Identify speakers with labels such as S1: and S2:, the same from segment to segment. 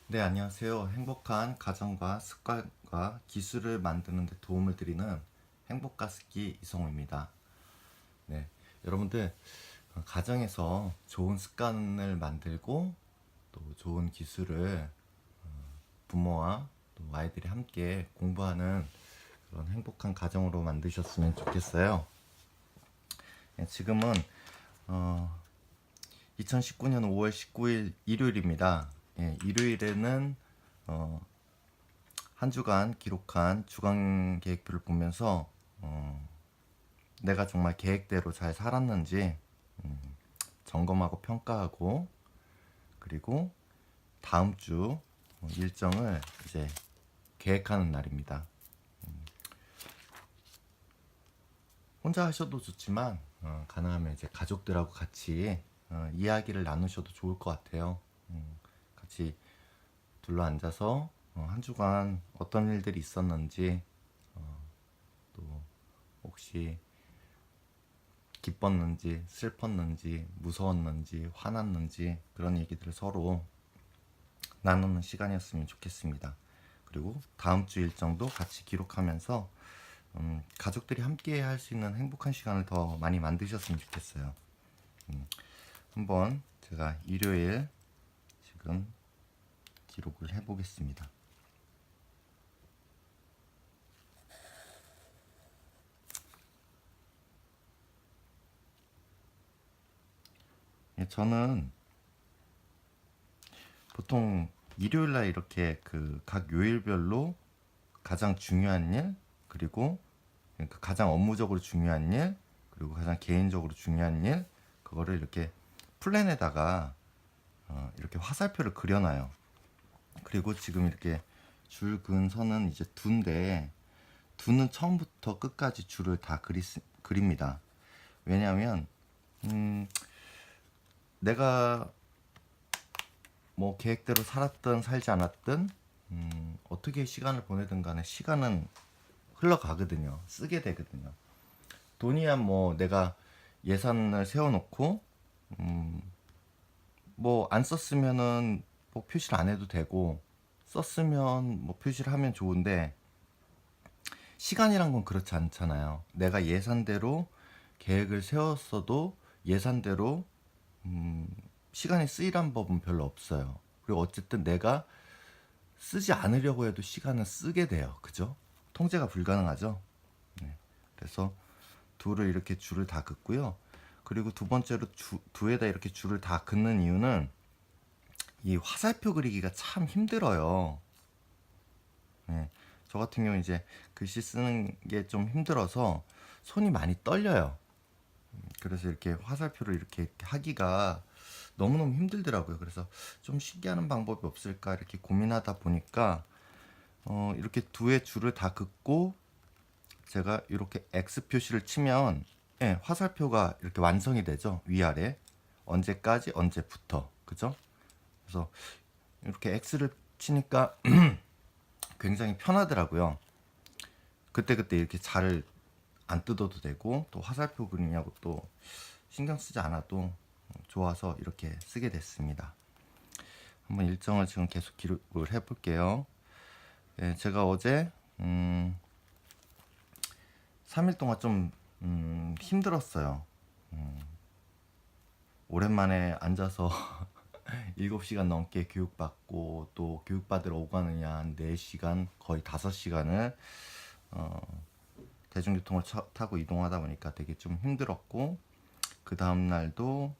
S1: 네, 안녕하세요. 행복한 가정과 습관과 기술을 만드는 데 도움을 드리는 행복가습기 이성우입니다. 네, 여러분들 가정에서 좋은 습관을 만들고 또 좋은 기술을 부모와 또 아이들이 함께 공부하는 그런 행복한 가정으로 만드셨으면 좋겠어요. 네, 지금은 어, 2019년 5월 19일 일요일입니다. 예, 일요일에는 어, 한 주간 기록한 주간 계획표를 보면서 내가 정말 계획대로 잘 살았는지 점검하고 평가하고, 그리고 다음 주 일정을 이제 계획하는 날입니다. 혼자 하셔도 좋지만 가능하면 이제 가족들하고 같이 이야기를 나누셔도 좋을 것 같아요. 같이 둘러 앉아서 한 주간 어떤 일들이 있었는지, 또 혹시 기뻤는지 슬펐는지 무서웠는지 화났는지 그런 얘기들을 서로 나누는 시간이었으면 좋겠습니다. 그리고 다음 주 일정도 같이 기록하면서 가족들이 함께 할 수 있는 행복한 시간을 더 많이 만드셨으면 좋겠어요. 한번 제가 일요일 지금 기록을 해보겠습니다. 예, 저는 보통 일요일 날 이렇게 그 각 요일별로 가장 중요한 일, 그리고 그러니까 가장 업무적으로 중요한 일, 그리고 가장 개인적으로 중요한 일, 그거를 이렇게 플랜에다가 이렇게 화살표를 그려놔요. 그리고 지금 이렇게 줄 그은 선은 이제 두인데, 두는 처음부터 끝까지 줄을 다 그립니다. 왜냐하면 내가 뭐 계획대로 살았든 살지 않았든 어떻게 시간을 보내든 간에 시간은 흘러가거든요. 쓰게 되거든요. 돈이야 뭐 내가 예산을 세워놓고 뭐 안 썼으면은 뭐 표시를 안 해도 되고, 썼으면 뭐 표시를 하면 좋은데, 시간이란 건 그렇지 않잖아요. 내가 예산대로 계획을 세웠어도 예산대로 시간이 쓰이란 법은 별로 없어요. 그리고 어쨌든 내가 쓰지 않으려고 해도 시간은 쓰게 돼요. 그죠? 통제가 불가능하죠. 네. 그래서 두를 이렇게 줄을 다 긋고요. 그리고 두 번째로 두에다 이렇게 줄을 다 긋는 이유는 이 화살표 그리기가 참 힘들어요. 네. 저 같은 경우 이제 글씨 쓰는 게 좀 힘들어서 손이 많이 떨려요. 그래서 이렇게 화살표를 이렇게 하기가 너무너무 힘들더라고요. 그래서 좀 쉽게 하는 방법이 없을까 이렇게 고민하다 보니까 이렇게 두의 줄을 다 긋고 제가 이렇게 X 표시를 치면, 예, 화살표가 이렇게 완성이 되죠. 위아래 언제까지 언제부터, 그죠? 그래서 이렇게 X를 치니까 굉장히 편하더라고요. 그때그때 이렇게 잘 안 뜯어도 되고, 또 화살표 그리냐고 또 신경 쓰지 않아도 좋아서 이렇게 쓰게 됐습니다. 한번 일정을 지금 계속 기록을 해볼게요. 예, 제가 어제 3일 동안 좀 힘들었어요. 오랜만에 앉아서 7시간 넘게 교육받고, 또 교육받으러 오가느냐 한 4시간 거의 5시간을 대중교통을 타고 이동하다 보니까 되게 좀 힘들었고, 그 다음날도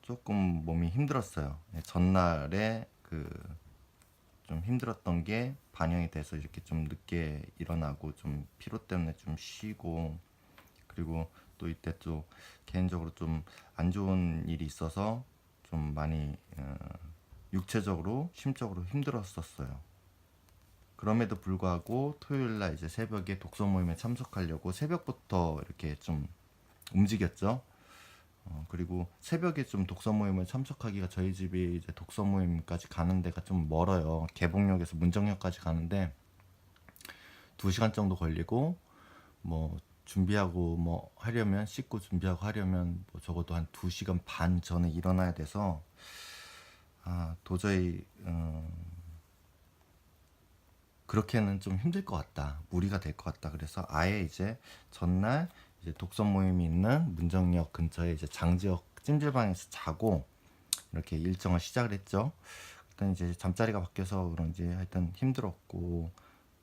S1: 조금 몸이 힘들었어요. 네, 전날에 그 좀 힘들었던 게 반영이 돼서 이렇게 좀 늦게 일어나고 좀 피로 때문에 좀 쉬고, 그리고 또 이때 또 개인적으로 좀 안 좋은 일이 있어서 좀 많이 육체적으로 심적으로 힘들었었어요. 그럼에도 불구하고 토요일 날 이제 새벽에 독서 모임에 참석하려고 새벽부터 이렇게 좀 움직였죠. 그리고 새벽에 좀 독서 모임을 참석하기가, 저희 집이 이제 독서 모임까지 가는 데가 좀 멀어요. 개봉역에서 문정역까지 가는데 2시간 정도 걸리고, 뭐 준비하고 뭐 하려면, 씻고 준비하고 하려면 뭐 적어도 한 2시간 반 전에 일어나야 돼서 도저히 그렇게는 좀 힘들 것 같다. 무리가 될 것 같다. 그래서 아예 이제 전날 이제 독서 모임이 있는 문정역 근처에 이제 장지역 찜질방에서 자고 이렇게 일정을 시작을 했죠. 일단 이제 잠자리가 바뀌어서 그런지 하여튼 힘들었고,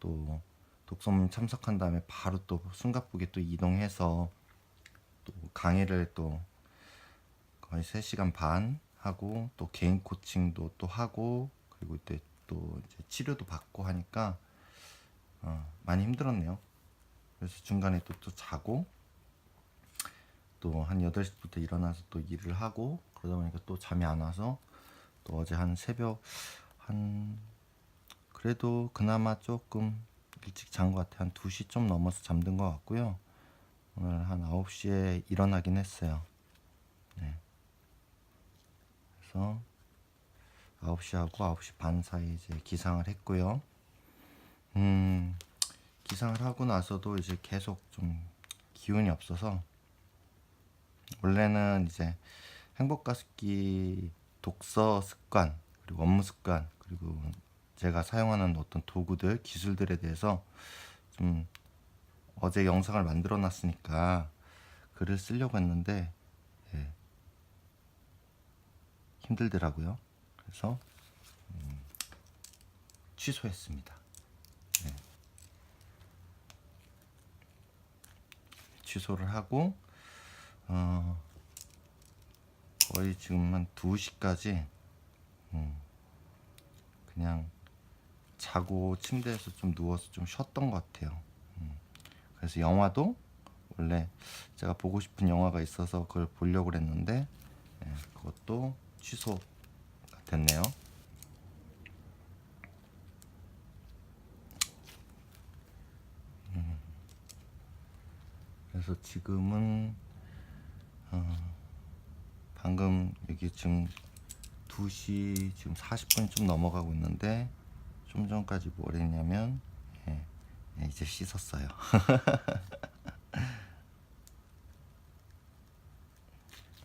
S1: 또 독서 모임 참석한 다음에 바로 또 숨가쁘게 또 이동해서 또 강의를 또 거의 3시간 반 하고, 또 개인 코칭도 또 하고, 그리고 이때 또 이제 치료도 받고 하니까 많이 힘들었네요. 그래서 중간에 또 자고, 또 한 8시부터 일어나서 또 일을 하고, 그러다 보니까 또 잠이 안 와서 또 어제 한 새벽 한 그래도 그나마 조금 일찍 잔 것 같아요. 한 2시 좀 넘어서 잠든 것 같고요. 오늘 한 9시에 일어나긴 했어요. 네. 그래서 9시하고 9시 반 사이에 이제 기상을 했고요. 기상을 하고 나서도 이제 계속 좀 기운이 없어서, 원래는 이제 행복가습기 독서 습관, 그리고 업무 습관, 그리고 제가 사용하는 어떤 도구들, 기술들에 대해서 좀 어제 영상을 만들어 놨으니까 글을 쓰려고 했는데, 예, 힘들더라고요. 그래서 취소했습니다. 네, 취소를 하고 거의 지금 한 2시까지 그냥 자고 침대에서 좀 누워서 좀 쉬었던 것 같아요. 그래서 영화도 원래 제가 보고 싶은 영화가 있어서 그걸 보려고 했는데, 예, 그것도 취소가 됐네요. 그래서 지금은 방금 여기 지금 2시 지금 40분이 좀 넘어가고 있는데, 좀 전까지 뭘 했냐면, 예, 이제 씻었어요.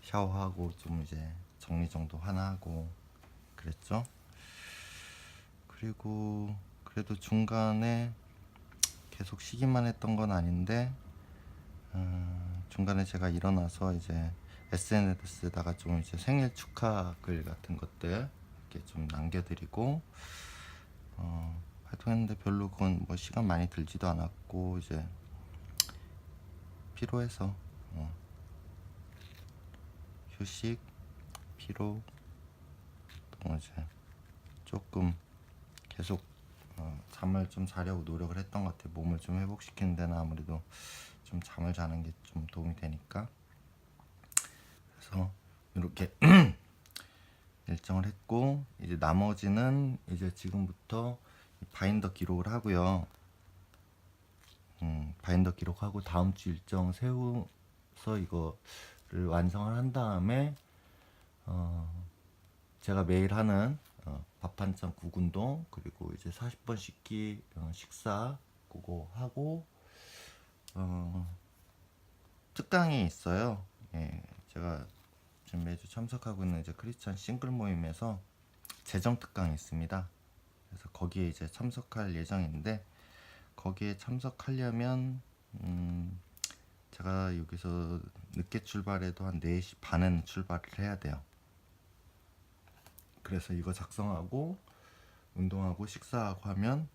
S1: 샤워하고 좀 이제 정리정돈 하나 하고 그랬죠. 그리고 그래도 중간에 계속 쉬기만 했던 건 아닌데, 중간에 제가 일어나서 이제 SNS에다가 좀 이제 생일 축하 글 같은 것들 이렇게 좀 남겨드리고 활동했는데, 별로 그건 뭐 시간 많이 들지도 않았고, 이제 피로해서 휴식, 피로, 또 이제 조금 계속 잠을 좀 자려고 노력을 했던 것 같아요. 몸을 좀 회복시키는 데는 아무래도 좀 잠을 자는 게 좀 도움이 되니까. 그래서 이렇게 일정을 했고, 이제 나머지는 이제 지금부터 바인더 기록을 하고요. 바인더 기록하고 다음 주 일정 세워서 이거를 완성을 한 다음에 제가 매일 하는 밥 한 잔 국 운동, 그리고 이제 40번 씻기 식사 그거 하고 특강이 있어요. 예, 제가 지금 매주 참석하고 있는 이제 크리스찬 싱글 모임에서 재정 특강이 있습니다. 그래서 거기에 이제 참석할 예정인데, 거기에 참석하려면 제가 여기서 늦게 출발해도 한 4시 반에는 출발을 해야 돼요. 그래서 이거 작성하고 운동하고 식사하고 하면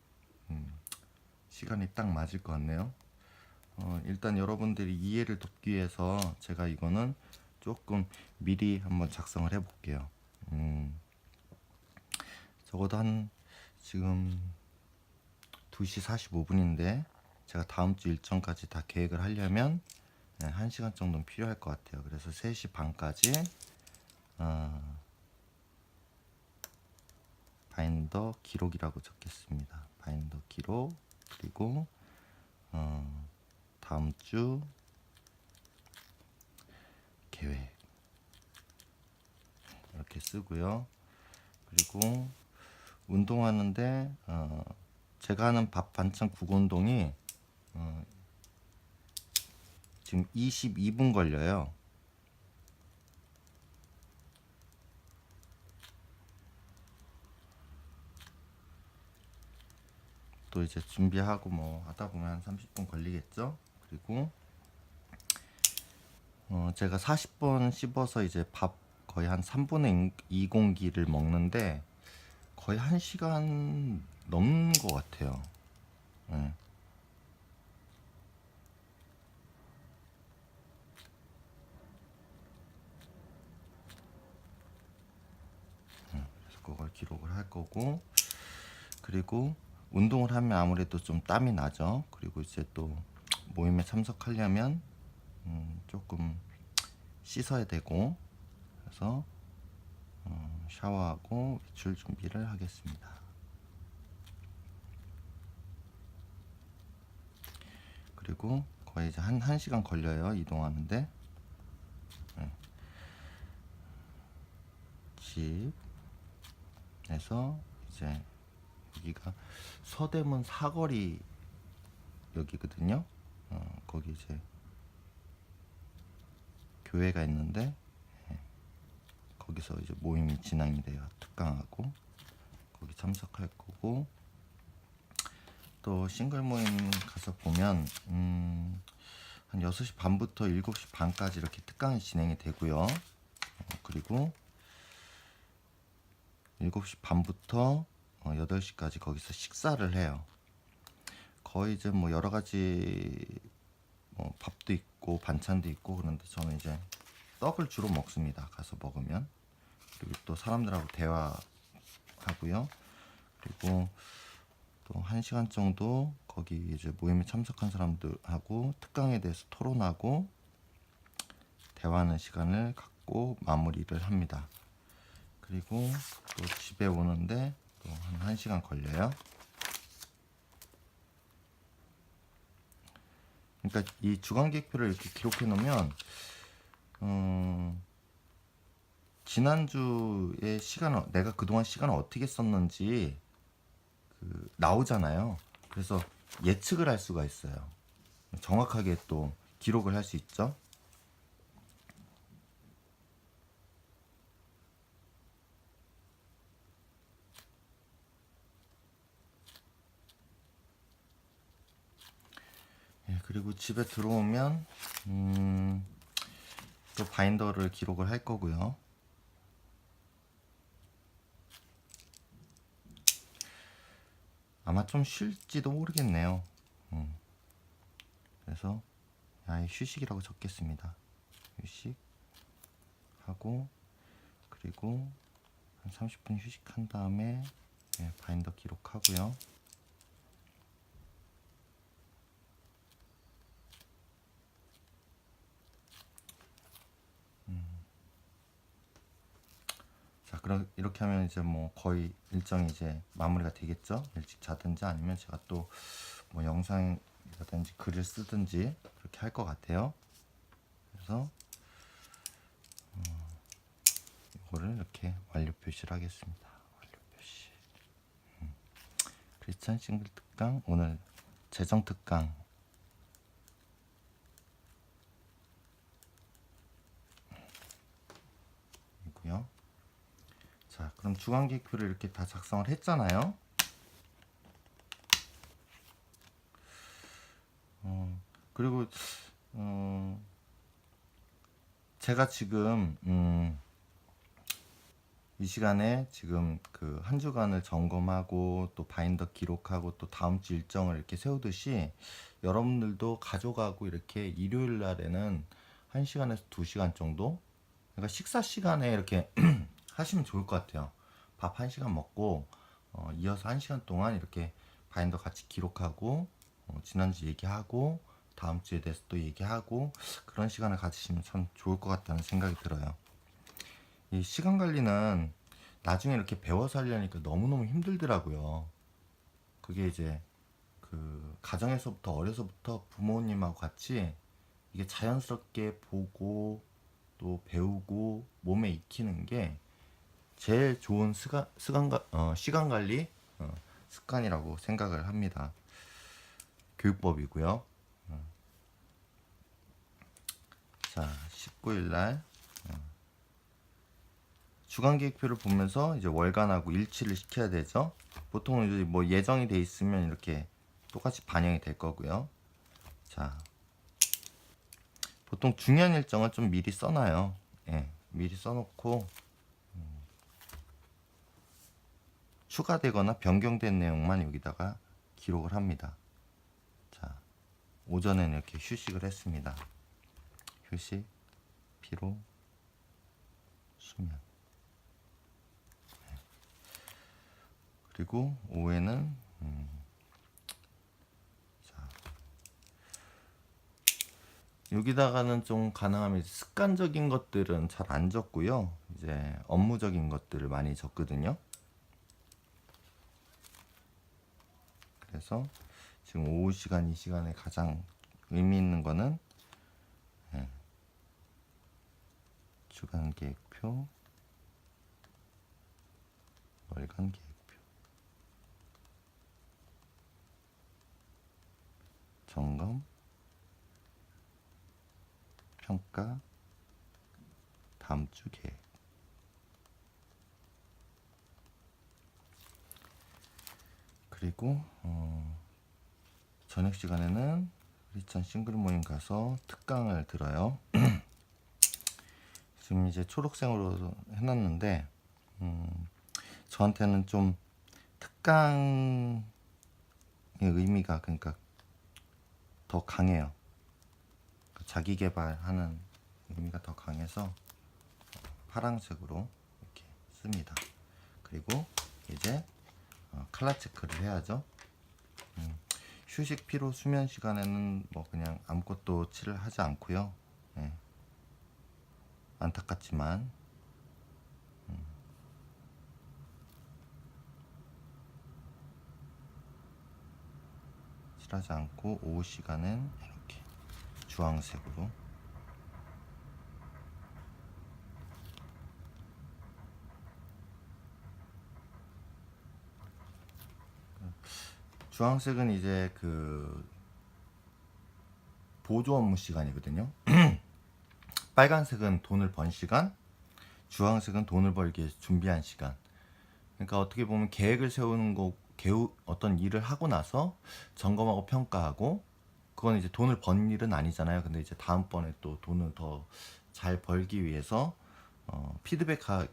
S1: 시간이 딱 맞을 것 같네요. 일단 여러분들이 이해를 돕기 위해서 제가 이거는 조금 미리 한번 작성을 해볼게요. 적어도 한 지금 2시 45분인데 제가 다음 주 일정까지 다 계획을 하려면 1시간 정도는 필요할 것 같아요. 그래서 3시 반까지 바인더 기록이라고 적겠습니다. 바인더 기록, 그리고 다음 주 계획 이렇게 쓰고요. 그리고 운동하는데 제가 하는 밥 반찬 국 운동이 지금 22분 걸려요. 또 이제 준비하고 뭐 하다 보면 한 30분 걸리겠죠. 그리고 제가 40분 씹어서 이제 밥 거의 한 3분의 2 공기를 먹는데 거의 1시간 넘는 것 같아요. 네. 그래서 그걸 기록을 할 거고, 그리고 운동을 하면 아무래도 좀 땀이 나죠. 그리고 이제 또 모임에 참석하려면 조금 씻어야 되고, 그래서 샤워하고 외출 준비를 하겠습니다. 그리고 거의 이제 한 1시간 걸려요, 이동하는데. 네. 집에서 이제 여기가 서대문 사거리 여기거든요. 거기 이제 교회가 있는데, 거기서 이제 모임이 진행이 돼요. 특강하고 거기 참석할 거고, 또 싱글 모임 가서 보면 한 6시 반부터 7시 반까지 이렇게 특강이 진행이 되고요. 그리고 7시 반부터 8시까지 거기서 식사를 해요. 거의 이제 뭐 여러 가지 뭐 밥도 있고 반찬도 있고, 그런데 저는 이제 떡을 주로 먹습니다. 가서 먹으면. 그리고 또 사람들하고 대화하고요. 그리고 또 1시간 정도 거기 이제 모임에 참석한 사람들하고 특강에 대해서 토론하고 대화하는 시간을 갖고 마무리를 합니다. 그리고 또 집에 오는데 또 한 1시간 걸려요. 그러니까 이 주간 계획표를 이렇게 기록해 놓으면 지난주에 시간을, 내가 그동안 시간을 어떻게 썼는지 나오잖아요. 그래서 예측을 할 수가 있어요. 정확하게 또 기록을 할 수 있죠. 그리고 집에 들어오면 또 바인더를 기록을 할 거고요. 아마 좀 쉴지도 모르겠네요. 그래서 아예 휴식이라고 적겠습니다. 휴식하고, 그리고 한 30분 휴식한 다음에 바인더 기록하고요. 자, 그럼 이렇게 하면 이제 뭐 거의 일정이 이제 마무리가 되겠죠. 일찍 자든지 아니면 제가 또 뭐 영상이라든지 글을 쓰든지 그렇게 할 것 같아요. 그래서 이거를 이렇게 완료 표시를 하겠습니다. 완료 표시. 크리스찬 싱글 특강, 오늘 재정 특강. 이고요. 자, 그럼 주간 계획표를 이렇게 다 작성을 했잖아요. 그리고 제가 지금 이 시간에 지금 그 한 주간을 점검하고 또 바인더 기록하고 또 다음 주 일정을 이렇게 세우듯이 여러분들도 가져가고 이렇게 일요일 날에는 1시간에서 2시간 정도, 그러니까 식사 시간에 이렇게 하시면 좋을 것 같아요. 밥 1시간 먹고 이어서 1시간 동안 이렇게 바인더 같이 기록하고 지난주 얘기하고 다음 주에 대해서 또 얘기하고, 그런 시간을 가지시면 참 좋을 것 같다는 생각이 들어요. 이 시간 관리는 나중에 이렇게 배워서 하려니까 너무너무 힘들더라고요. 그게 이제 그 가정에서부터, 어려서부터 부모님하고 같이 이게 자연스럽게 보고 또 배우고 몸에 익히는 게 제일 좋은 시간 관리 습관이라고 생각을 합니다. 교육법이고요. 자, 19일 날 주간계획표를 보면서 이제 월간하고 일치를 시켜야 되죠. 보통 이제 뭐 예정이 돼 있으면 이렇게 똑같이 반영이 될 거고요. 자, 보통 중요한 일정은 좀 미리 써놔요. 예, 미리 써놓고 추가되거나 변경된 내용만 여기다가 기록을 합니다. 자, 오전에는 이렇게 휴식을 했습니다. 휴식, 피로, 수면. 그리고 오후에는 자, 여기다가는 좀 가능하면 습관적인 것들은 잘 안 적고요. 이제 업무적인 것들을 많이 적거든요. 그래서 지금 오후 시간 이 시간에 가장 의미 있는 거는 주간 계획표, 월간 계획표, 점검, 평가, 다음 주 계획. 그리고 저녁 시간에는 크리스찬 싱글 모임 가서 특강을 들어요. 지금 이제 초록색으로 해놨는데 저한테는 좀 특강의 의미가 그러니까 더 강해요. 자기 개발하는 의미가 더 강해서 파란색으로 이렇게 씁니다. 그리고 이제 칼라 체크를 해야죠. 휴식, 피로, 수면 시간에는 뭐 그냥 아무것도 칠을 하지 않고요. 예. 안타깝지만 칠하지 않고 오후 시간은 이렇게 주황색으로 주황색은 이제 그 보조 업무 시간이거든요. 빨간색은 돈을 번 시간, 주황색은 돈을 벌기 위해서 준비한 시간. 그러니까 어떻게 보면 계획을 세우는 거, 어떤 일을 하고 나서 점검하고 평가하고, 그건 이제 돈을 번 일은 아니잖아요. 근데 이제 다음번에 또 돈을 더 잘 벌기 위해서 피드백하는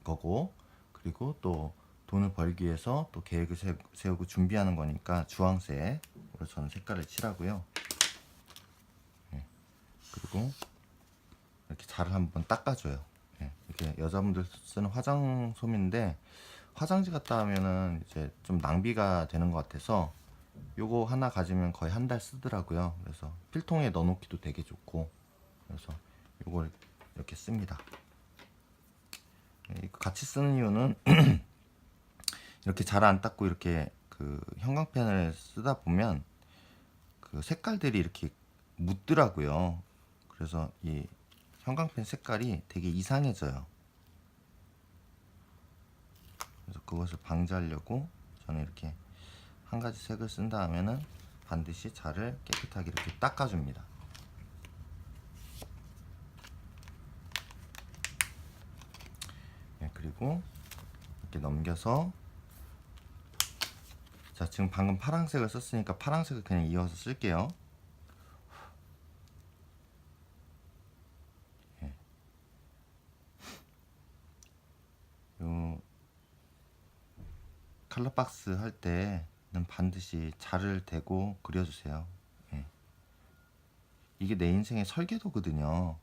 S1: 거고, 그리고 또 돈을 벌기 위해서 또 계획을 세우고 준비하는 거니까 주황색으로 저는 색깔을 칠하고요. 예. 그리고 이렇게 잘 한번 닦아줘요. 예. 이렇게 여자분들 쓰는 화장솜인데 화장지 갖다 하면은 이제 좀 낭비가 되는 것 같아서 요거 하나 가지면 거의 한 달 쓰더라고요. 그래서 필통에 넣어놓기도 되게 좋고, 그래서 요걸 이렇게 씁니다. 예, 같이 쓰는 이유는 이렇게 잘 안 닦고 이렇게 그 형광펜을 쓰다 보면 그 색깔들이 이렇게 묻더라고요. 그래서 이 형광펜 색깔이 되게 이상해져요. 그래서 그것을 방지하려고 저는 이렇게 한 가지 색을 쓴다 하면은 반드시 자를 깨끗하게 이렇게 닦아줍니다. 네, 그리고 이렇게 넘겨서, 자, 지금 방금 파란색을 썼으니까 파란색을 그냥 이어서 쓸게요. 예. 요 컬러 박스 할 때는 반드시 자를 대고 그려주세요. 예. 이게 내 인생의 설계도거든요.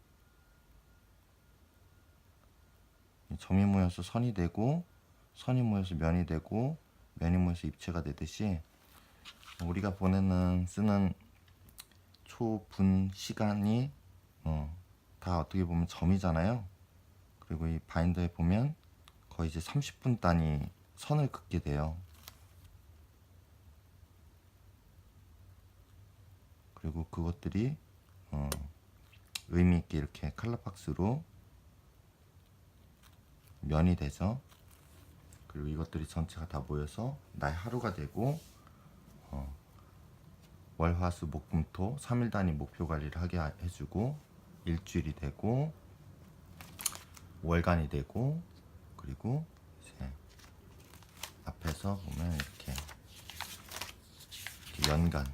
S1: 점이 모여서 선이 되고, 선이 모여서 면이 되고, 면이 모여서 입체가 되듯이 우리가 쓰는 초분 시간이 다 어떻게 보면 점이잖아요. 그리고 이 바인더에 보면 거의 이제 30분 단위 선을 긋게 돼요. 그리고 그것들이 의미 있게 이렇게 컬러 박스로 면이 되죠. 그리고 이것들이 전체가 다 모여서 나의 하루가 되고, 월, 화, 수, 목, 금, 토 3일 단위 목표 관리를 하게 해주고, 일주일이 되고, 월간이 되고, 그리고 이제 앞에서 보면 이렇게 연간.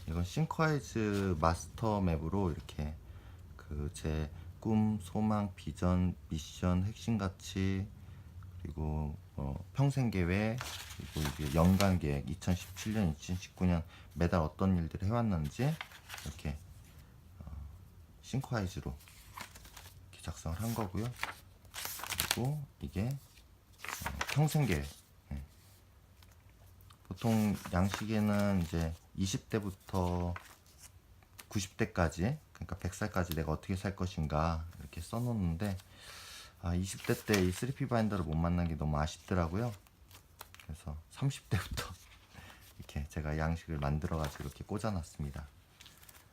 S1: 이건 싱크와이즈 마스터 맵으로 이렇게 그 제 꿈, 소망, 비전, 미션, 핵심 가치, 그리고 평생 계획, 그리고 이제 연간 계획, 2017년, 2019년 매달 어떤 일들을 해왔는지 이렇게 싱크와이즈로 이렇게 작성을 한 거고요. 그리고 이게 평생 계획. 보통 양식에는 이제 20대부터 90대까지, 그러니까 100살까지 내가 어떻게 살 것인가 이렇게 써놓는데, 20대 때 이 3P 바인더를 못 만난 게 너무 아쉽더라고요. 그래서 30대부터 이렇게 제가 양식을 만들어 가지고 이렇게 꽂아놨습니다.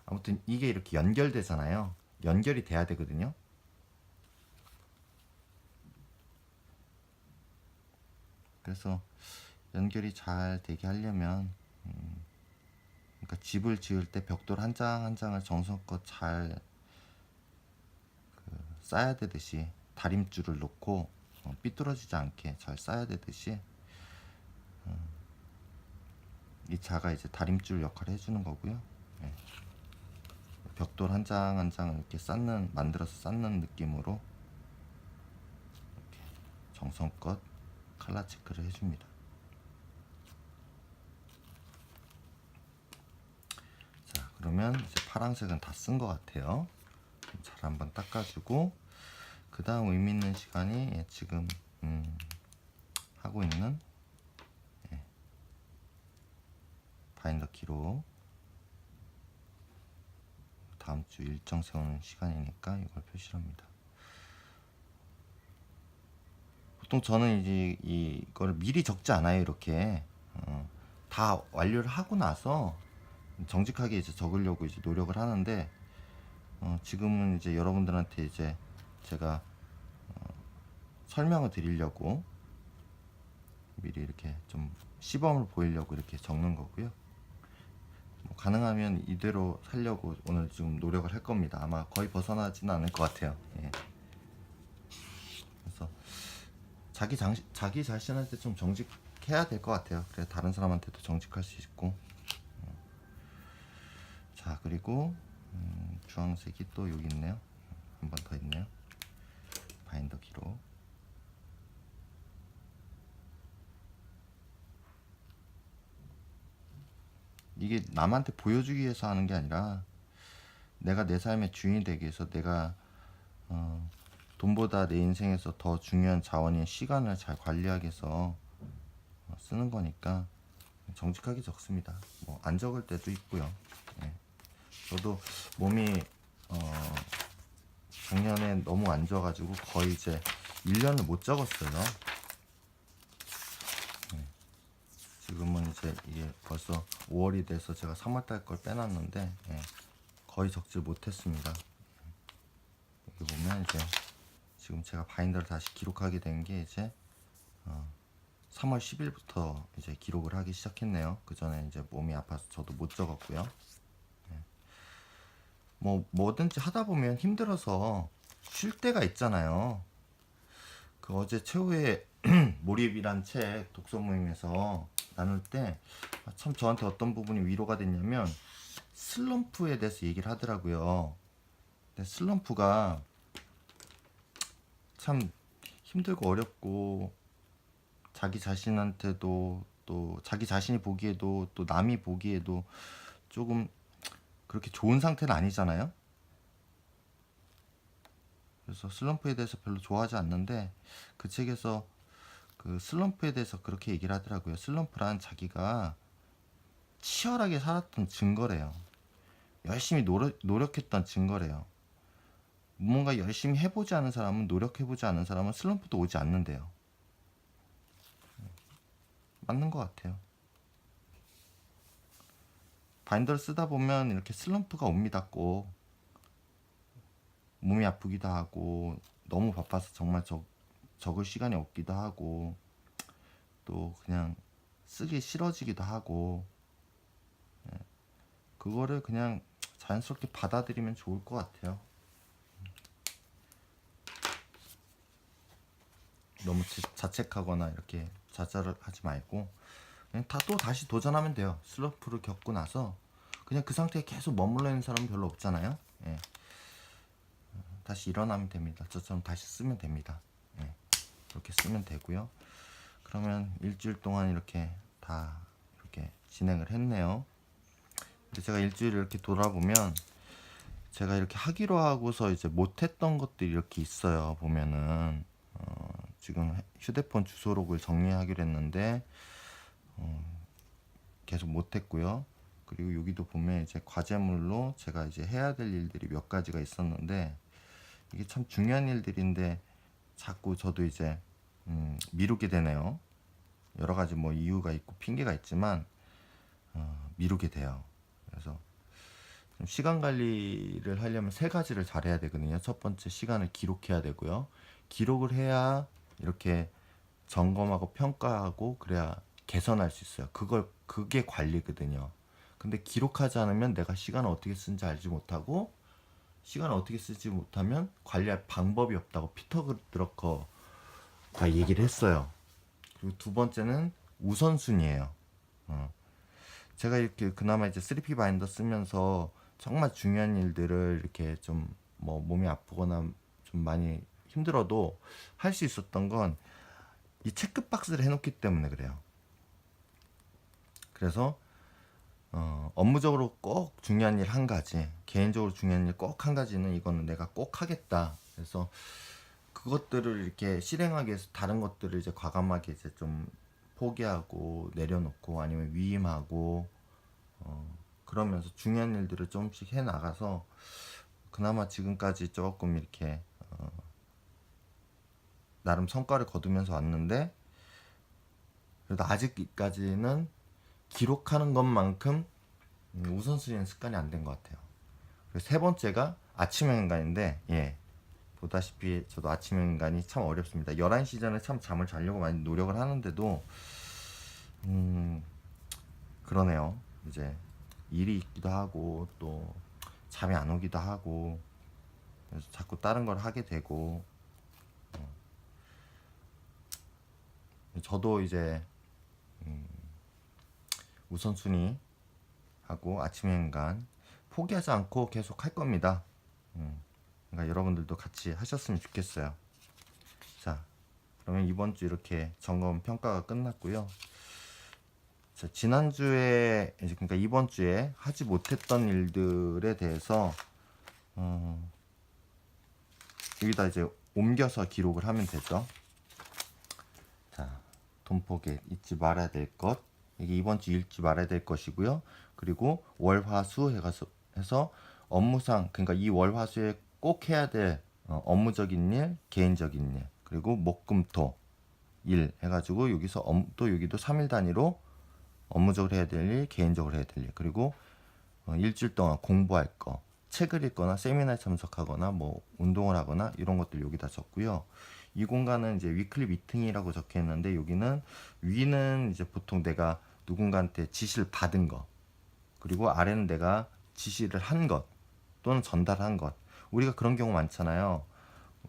S1: 아무튼 이게 이렇게 연결되잖아요. 연결이 돼야 되거든요. 그래서 연결이 잘 되게 하려면 그러니까 집을 지을 때 벽돌 한 장 한 장을 정성껏 잘 쌓아야 되듯이, 다림줄을 놓고 삐뚤어지지 않게 잘 쌓아야 되듯이 이 자가 이제 다림줄 역할을 해주는 거고요. 네. 벽돌 한 장 한 장을 이렇게 만들어서 쌓는 느낌으로 이렇게 정성껏 칼라 체크를 해줍니다. 자, 그러면 이제 파란색은 다 쓴 것 같아요. 잘 한번 닦아주고, 그 다음 의미 있는 시간이 지금 하고 있는 바인더 기록, 다음 주 일정 세우는 시간이니까 이걸 표시합니다. 보통 저는 이제 이거를 미리 적지 않아요. 이렇게 다 완료를 하고 나서 정직하게 이제 적으려고 이제 노력을 하는데, 지금은 이제 여러분들한테 이제 제가 설명을 드리려고 미리 이렇게 좀 시범을 보이려고 이렇게 적는 거고요. 뭐 가능하면 이대로 살려고 오늘 지금 노력을 할 겁니다. 아마 거의 벗어나지는 않을 것 같아요. 예. 그래서 자기 자신한테 좀 정직해야 될 것 같아요. 그래 다른 사람한테도 정직할 수 있고. 자, 그리고 주황색이 또 여기 있네요. 한 번 더 있네요. 바인더 기록. 이게 남한테 보여주기 위해서 하는 게 아니라 내가 내 삶의 주인이 되기 위해서, 내가 돈보다 내 인생에서 더 중요한 자원인 시간을 잘 관리하기 위해서 쓰는 거니까 정직하게 적습니다. 뭐 안 적을 때도 있고요. 네. 저도 몸이 작년에 너무 안 좋아가지고 거의 이제 1년을 못 적었어요. 네. 지금은 이제 이게 벌써 5월이 돼서 제가 3월달 걸 빼놨는데 거의 적질 못했습니다. 여기 보면 이제 지금 제가 바인더를 다시 기록하게 된 게 이제 3월 10일부터 이제 기록을 하기 시작했네요. 그 전에 이제 몸이 아파서 저도 못 적었고요. 뭐든지 하다 보면 힘들어서 쉴 때가 있잖아요. 그 어제 최후의 몰입이란 책 독서 모임에서 나눌 때 참 저한테 어떤 부분이 위로가 됐냐면, 슬럼프에 대해서 얘기를 하더라고요. 근데 슬럼프가 참 힘들고 어렵고, 자기 자신한테도, 또 자기 자신이 보기에도, 또 남이 보기에도 조금 그렇게 좋은 상태는 아니잖아요. 그래서 슬럼프에 대해서 별로 좋아하지 않는데, 그 책에서 그 슬럼프에 대해서 그렇게 얘기를 하더라고요. 슬럼프란 자기가 치열하게 살았던 증거래요. 열심히 노력했던 증거래요. 뭔가 열심히 해보지 않은 사람은, 노력해보지 않은 사람은 슬럼프도 오지 않는데요. 맞는 것 같아요. 바인더를 쓰다 보면 이렇게 슬럼프가 옵니다. 꼭 몸이 아프기도 하고, 너무 바빠서 정말 적을 시간이 없기도 하고, 또 그냥 쓰기 싫어지기도 하고, 그거를 그냥 자연스럽게 받아들이면 좋을 것 같아요. 너무 자책하거나 이렇게 좌절을 하지 말고 그냥 또 다시 도전하면 돼요. 슬럼프를 겪고 나서 그냥 그 상태에 계속 머물러 있는 사람은 별로 없잖아요. 예. 다시 일어나면 됩니다. 저처럼 다시 쓰면 됩니다. 예. 이렇게 쓰면 되고요. 그러면 일주일 동안 이렇게 다 이렇게 진행을 했네요. 근데 제가 일주일 이렇게 돌아보면 제가 이렇게 하기로 하고서 이제 못했던 것들이 이렇게 있어요. 보면은 지금 휴대폰 주소록을 정리하기로 했는데 계속 못했고요. 그리고 여기도 보면 이제 과제물로 제가 이제 해야 될 일들이 몇 가지가 있었는데 이게 참 중요한 일들인데 자꾸 저도 이제 미루게 되네요. 여러 가지 뭐 이유가 있고 핑계가 있지만 미루게 돼요. 그래서 좀 시간 관리를 하려면 세 가지를 잘해야 되거든요. 첫 번째, 시간을 기록해야 되고요. 기록을 해야 이렇게 점검하고 평가하고 그래야 개선할 수 있어요. 그게 관리거든요. 근데 기록하지 않으면 내가 시간을 어떻게 쓰는지 알지 못하고 시간을 어떻게 쓰지 못하면 관리할 방법이 없다고 피터 드러커가 얘기를 했어요. 그리고 두 번째는 우선순위예요. 제가 이렇게 그나마 이제 3P 바인더 쓰면서 정말 중요한 일들을 이렇게 좀 뭐 몸이 아프거나 좀 많이 힘들어도 할 수 있었던 건 이 체크박스를 해놓기 때문에 그래요. 그래서 업무적으로 꼭 중요한 일 한 가지, 개인적으로 중요한 일 꼭 한 가지는 이거는 내가 꼭 하겠다. 그래서 그것들을 이렇게 실행하기 위해서 다른 것들을 이제 과감하게 이제 좀 포기하고 내려놓고 아니면 위임하고 그러면서 중요한 일들을 조금씩 해 나가서 그나마 지금까지 조금 이렇게 나름 성과를 거두면서 왔는데 그래도 아직까지는 기록하는 것만큼 우선순위는 습관이 안 된 것 같아요. 그리고 세 번째가 아침형 인간인데 예, 보다시피 저도 아침형 인간이 참 어렵습니다. 11시 전에 참 잠을 자려고 많이 노력을 하는데도 그러네요. 이제 일이 있기도 하고 또 잠이 안 오기도 하고 그래서 자꾸 다른 걸 하게 되고 저도 이제 우선순위 하고 아침형 인간 포기하지 않고 계속 할 겁니다. 그러니까 여러분들도 같이 하셨으면 좋겠어요. 자, 그러면 이번 주 이렇게 점검 평가가 끝났고요. 자, 지난주에 이제 그러니까 이번 주에 하지 못했던 일들에 대해서 여기다 이제 옮겨서 기록을 하면 되죠. 자, 돈포겟 잊지 말아야 될 것. 이게 이번 주 읽지 말아야 될 것이고요. 그리고 월화수 해서 업무상 그러니까 이 월화수에 꼭 해야 될 업무적인 일, 개인적인 일, 그리고 목금토 일 해가지고 여기서 또 여기도 3일 단위로 업무적으로 해야 될 일, 개인적으로 해야 될 일, 그리고 일주일 동안 공부할 거, 책을 읽거나 세미나에 참석하거나 뭐 운동을 하거나 이런 것들 여기다 적고요. 이 공간은 이제 위클리 미팅이라고 적혀 있는데 여기는 위는 이제 보통 내가 누군가한테 지시를 받은 거, 그리고 아래는 내가 지시를 한 것 또는 전달한 것. 우리가 그런 경우 많잖아요.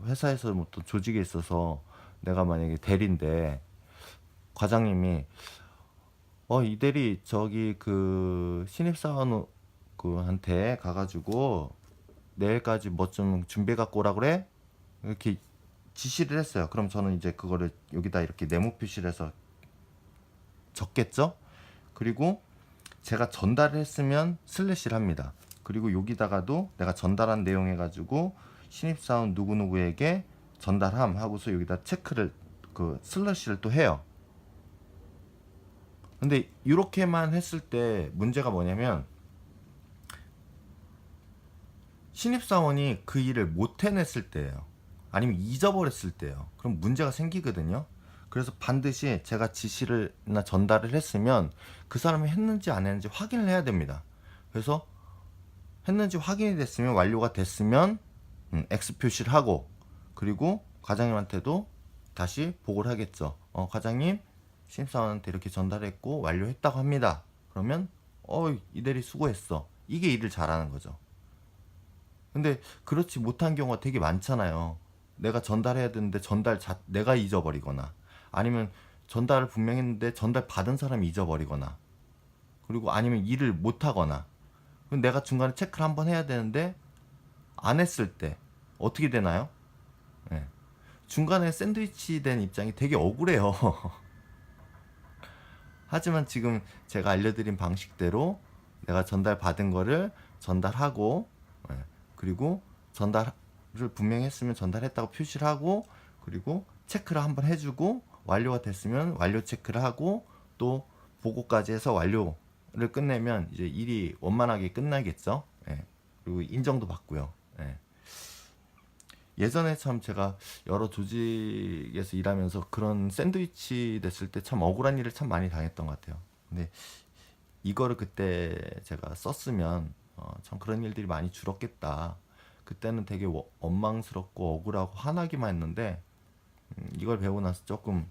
S1: 회사에서 뭐 또 조직에 있어서 내가 만약에 대리인데 과장님이 이 대리 저기 그 신입사원 그한테 가가지고 내일까지 뭐 좀 준비해 갖고 오라 그래? 이렇게 지시를 했어요. 그럼 저는 이제 그거를 여기다 이렇게 네모 표시를 해서 적겠죠? 그리고 제가 전달을 했으면 슬래시를 합니다. 그리고 여기다가도 내가 전달한 내용 해가지고 신입사원 누구누구에게 전달함 하고서 여기다 체크를 슬래시를 또 해요. 근데 이렇게만 했을 때 문제가 뭐냐면 신입사원이 그 일을 못 해냈을 때예요. 아니면 잊어버렸을 때예요. 그럼 문제가 생기거든요. 그래서 반드시 제가 지시를나 전달을 했으면 그 사람이 했는지 안 했는지 확인을 해야 됩니다. 그래서 했는지 확인이 됐으면 완료가 됐으면 X 표시를 하고 그리고 과장님한테도 다시 보고를 하겠죠. 과장님 신입사원한테 이렇게 전달했고 완료했다고 합니다. 그러면 이 대리 수고했어. 이게 일을 잘하는 거죠. 근데 그렇지 못한 경우가 되게 많잖아요. 내가 전달해야 되는데 내가 잊어버리거나, 아니면 전달을 분명히 했는데 전달 받은 사람이 잊어버리거나, 그리고 아니면 일을 못 하거나, 그럼 내가 중간에 체크를 한번 해야 되는데 안 했을 때 어떻게 되나요? 예. 중간에 샌드위치 된 입장이 되게 억울해요. 하지만 지금 제가 알려드린 방식대로 내가 전달받은 거를 전달하고, 예, 그리고 전달을 분명히 했으면 전달했다고 표시를 하고, 그리고 체크를 한번 해주고, 완료가 됐으면 완료 체크를 하고, 또 보고까지 해서 완료를 끝내면 이제 일이 원만하게 끝나겠죠. 예, 그리고 인정도 받고요. 예. 예전에 참 제가 여러 조직에서 일하면서 그런 샌드위치 됐을 때 참 억울한 일을 참 많이 당했던 것 같아요. 근데 이거를 그때 제가 썼으면 참 그런 일들이 많이 줄었겠다. 그때는 되게 원망스럽고 억울하고 화나기만 했는데, 이걸 배우고 나서 조금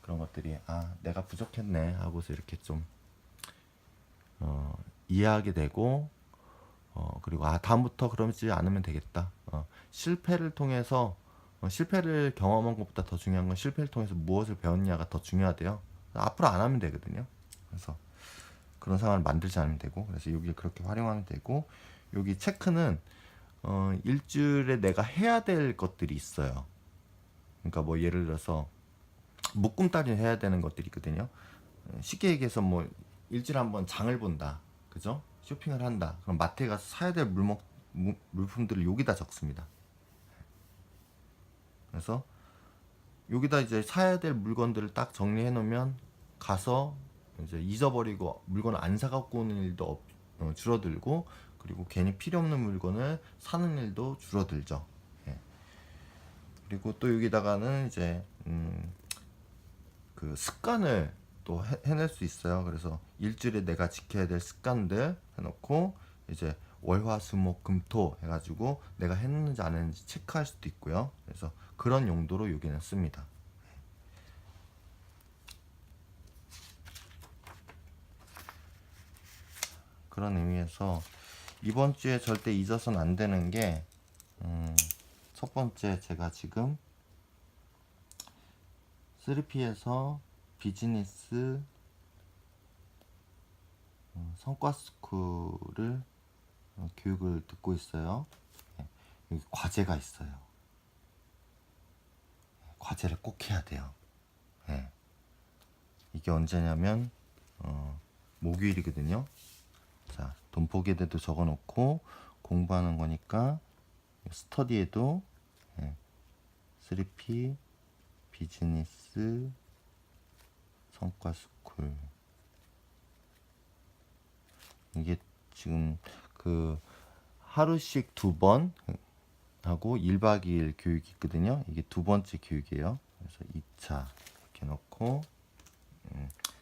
S1: 그런 것들이 내가 부족했네 하고서 이렇게 좀 이해하게 되고, 그리고 다음부터 그러지 않으면 되겠다. 실패를 통해서 실패를 경험한 것보다 더 중요한 건 실패를 통해서 무엇을 배웠냐가 더 중요하대요. 앞으로 안 하면 되거든요. 그래서 그런 상황을 만들지 않으면 되고, 그래서 여기를 그렇게 활용하면 되고, 여기 체크는 일주일에 내가 해야 될 것들이 있어요. 그러니까 뭐 예를 들어서 묶음따리를 해야 되는 것들이 있거든요. 쉽게 얘기해서 뭐 일주일에 한 번 장을 본다, 그죠? 쇼핑을 한다. 그럼 마트에 가서 사야 될 물품들을 여기다 적습니다. 그래서 여기다 이제 사야 될 물건들을 딱 정리해 놓으면 가서 이제 잊어버리고 물건을 안 사갖고 오는 일도 줄어들고, 그리고 괜히 필요 없는 물건을 사는 일도 줄어들죠. 예. 그리고 또 여기다가는 이제 그 습관을 또 해낼 수 있어요. 그래서 일주일에 내가 지켜야 될 습관들 해놓고, 이제 월화수목금토 해가지고 내가 했는지 안 했는지 체크할 수도 있고요. 그래서 그런 용도로 여기는 씁니다. 그런 의미에서 이번 주에 절대 잊어서는 안 되는 게, 첫 번째, 제가 지금 3P에서 비즈니스 성과스쿨을 교육을 듣고 있어요. 예, 여기 과제가 있어요. 과제를 꼭 해야 돼요. 예. 이게 언제냐면 목요일이거든요. 자, 돈포기에도 적어놓고 공부하는 거니까 스터디에도 3P 비즈니스 성과스쿨, 이게 지금 그 하루씩 2번 하고 1박 2일 교육이 있거든요. 이게 두 번째 교육이에요. 그래서 2차 이렇게 넣고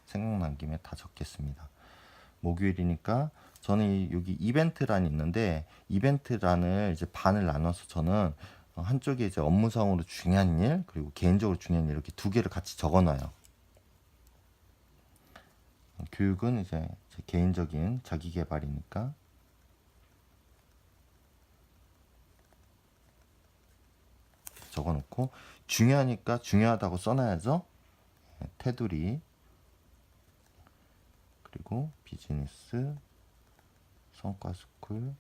S1: 생각난 김에 다 적겠습니다. 목요일이니까 저는 여기 이벤트란이 있는데, 이벤트란을 이제 반을 나눠서 저는 한쪽에 이제 업무상으로 중요한 일, 그리고 개인적으로 중요한 일, 이렇게 두 개를 같이 적어놔요. 교육은 이제 제 개인적인 자기 개발이니까. 적어놓고, 중요하니까 중요하다고 써놔야죠. 테두리, 그리고 비즈니스 성과스쿨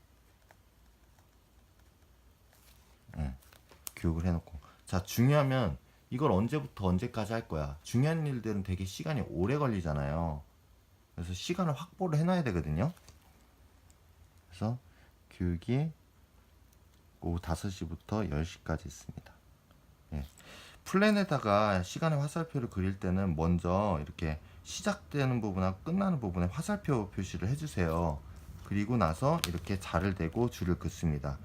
S1: 교육을 해놓고, 자, 중요하면 이걸 언제부터 언제까지 할 거야. 중요한 일들은 되게 시간이 오래 걸리잖아요. 그래서 시간을 확보를 해놔야 되거든요. 그래서 교육이 오후 5시부터 10시까지 있습니다. 예. 플랜에다가 시간의 화살표를 그릴 때는 먼저 이렇게 시작되는 부분하고 끝나는 부분에 화살표 표시를 해주세요. 그리고 나서 이렇게 자를 대고 줄을 긋습니다.